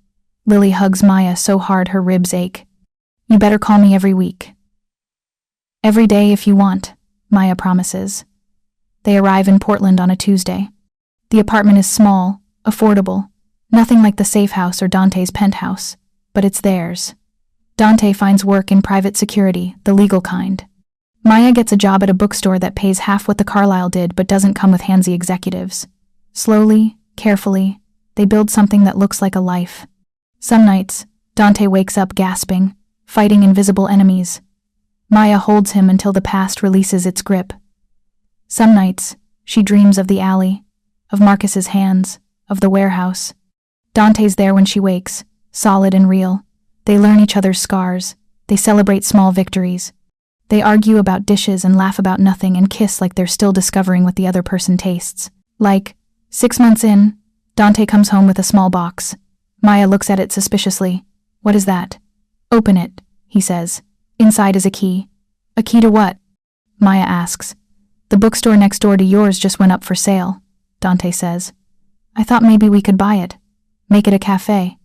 Lily hugs Maya so hard her ribs ache. You better call me every week. Every day if you want, Maya promises. They arrive in Portland on a Tuesday. The apartment is small, affordable, nothing like the safe house or Dante's penthouse, but it's theirs. Dante finds work in private security, the legal kind. Maya gets a job at a bookstore that pays half what the Carlisle did but doesn't come with handsy executives. Slowly, carefully, they build something that looks like a life. Some nights, Dante wakes up gasping, fighting invisible enemies. Maya holds him until the past releases its grip. Some nights, she dreams of the alley, of Marcus's hands, of the warehouse. Dante's there when she wakes, solid and real. They learn each other's scars. They celebrate small victories. They argue about dishes and laugh about nothing and kiss like they're still discovering what the other person tastes. Like, 6 months in, Dante comes home with a small box. Maya looks at it suspiciously. What is that? Open it, he says. Inside is a key. A key to what? Maya asks. The bookstore next door to yours just went up for sale, Dante says. I thought maybe we could buy it. Make it a cafe.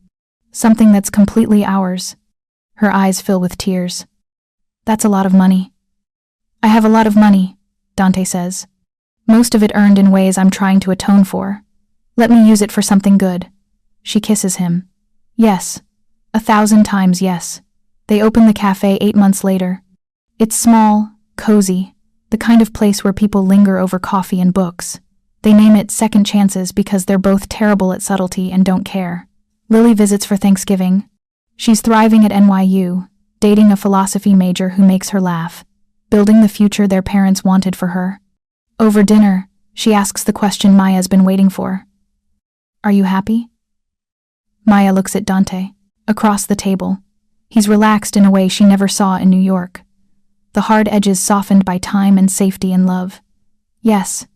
Something that's completely ours. Her eyes fill with tears. That's a lot of money. I have a lot of money, Dante says. Most of it earned in ways I'm trying to atone for. Let me use it for something good. She kisses him. Yes. 1,000 times yes. They open the cafe 8 months later. It's small, cozy, the kind of place where people linger over coffee and books. They name it Second Chances because they're both terrible at subtlety and don't care. Lily visits for Thanksgiving. She's thriving at NYU, dating a philosophy major who makes her laugh, building the future their parents wanted for her. Over dinner, she asks the question Maya's been waiting for. Are you happy? Maya looks at Dante, across the table. He's relaxed in a way she never saw in New York. The hard edges softened by time and safety and love. Yes,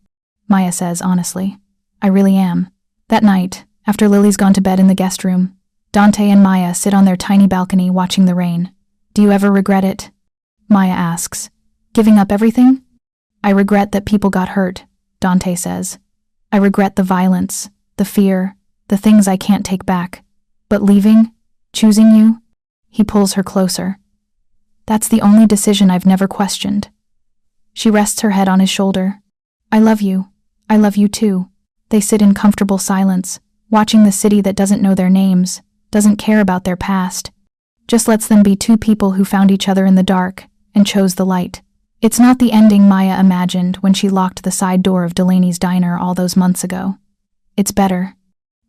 Maya says honestly. I really am. That night, after Lily's gone to bed in the guest room, Dante and Maya sit on their tiny balcony watching the rain. Do you ever regret it? Maya asks. Giving up everything? I regret that people got hurt, Dante says. I regret the violence, the fear, the things I can't take back. But leaving? Choosing you? He pulls her closer. That's the only decision I've never questioned. She rests her head on his shoulder. I love you. I love you too. They sit in comfortable silence, watching the city that doesn't know their names, doesn't care about their past, just lets them be two people who found each other in the dark and chose the light. It's not the ending Maya imagined when she locked the side door of Delaney's diner all those months ago. It's better,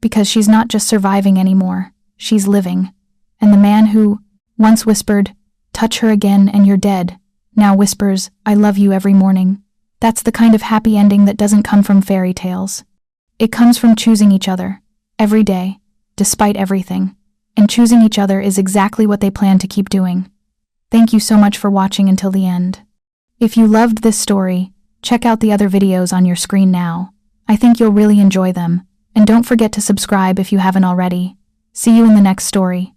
because she's not just surviving anymore, she's living. And the man who once whispered, touch her again and you're dead, now whispers, I love you every morning. That's the kind of happy ending that doesn't come from fairy tales. It comes from choosing each other, every day, despite everything. And choosing each other is exactly what they plan to keep doing. Thank you so much for watching until the end. If you loved this story, check out the other videos on your screen now. I think you'll really enjoy them. And don't forget to subscribe if you haven't already. See you in the next story.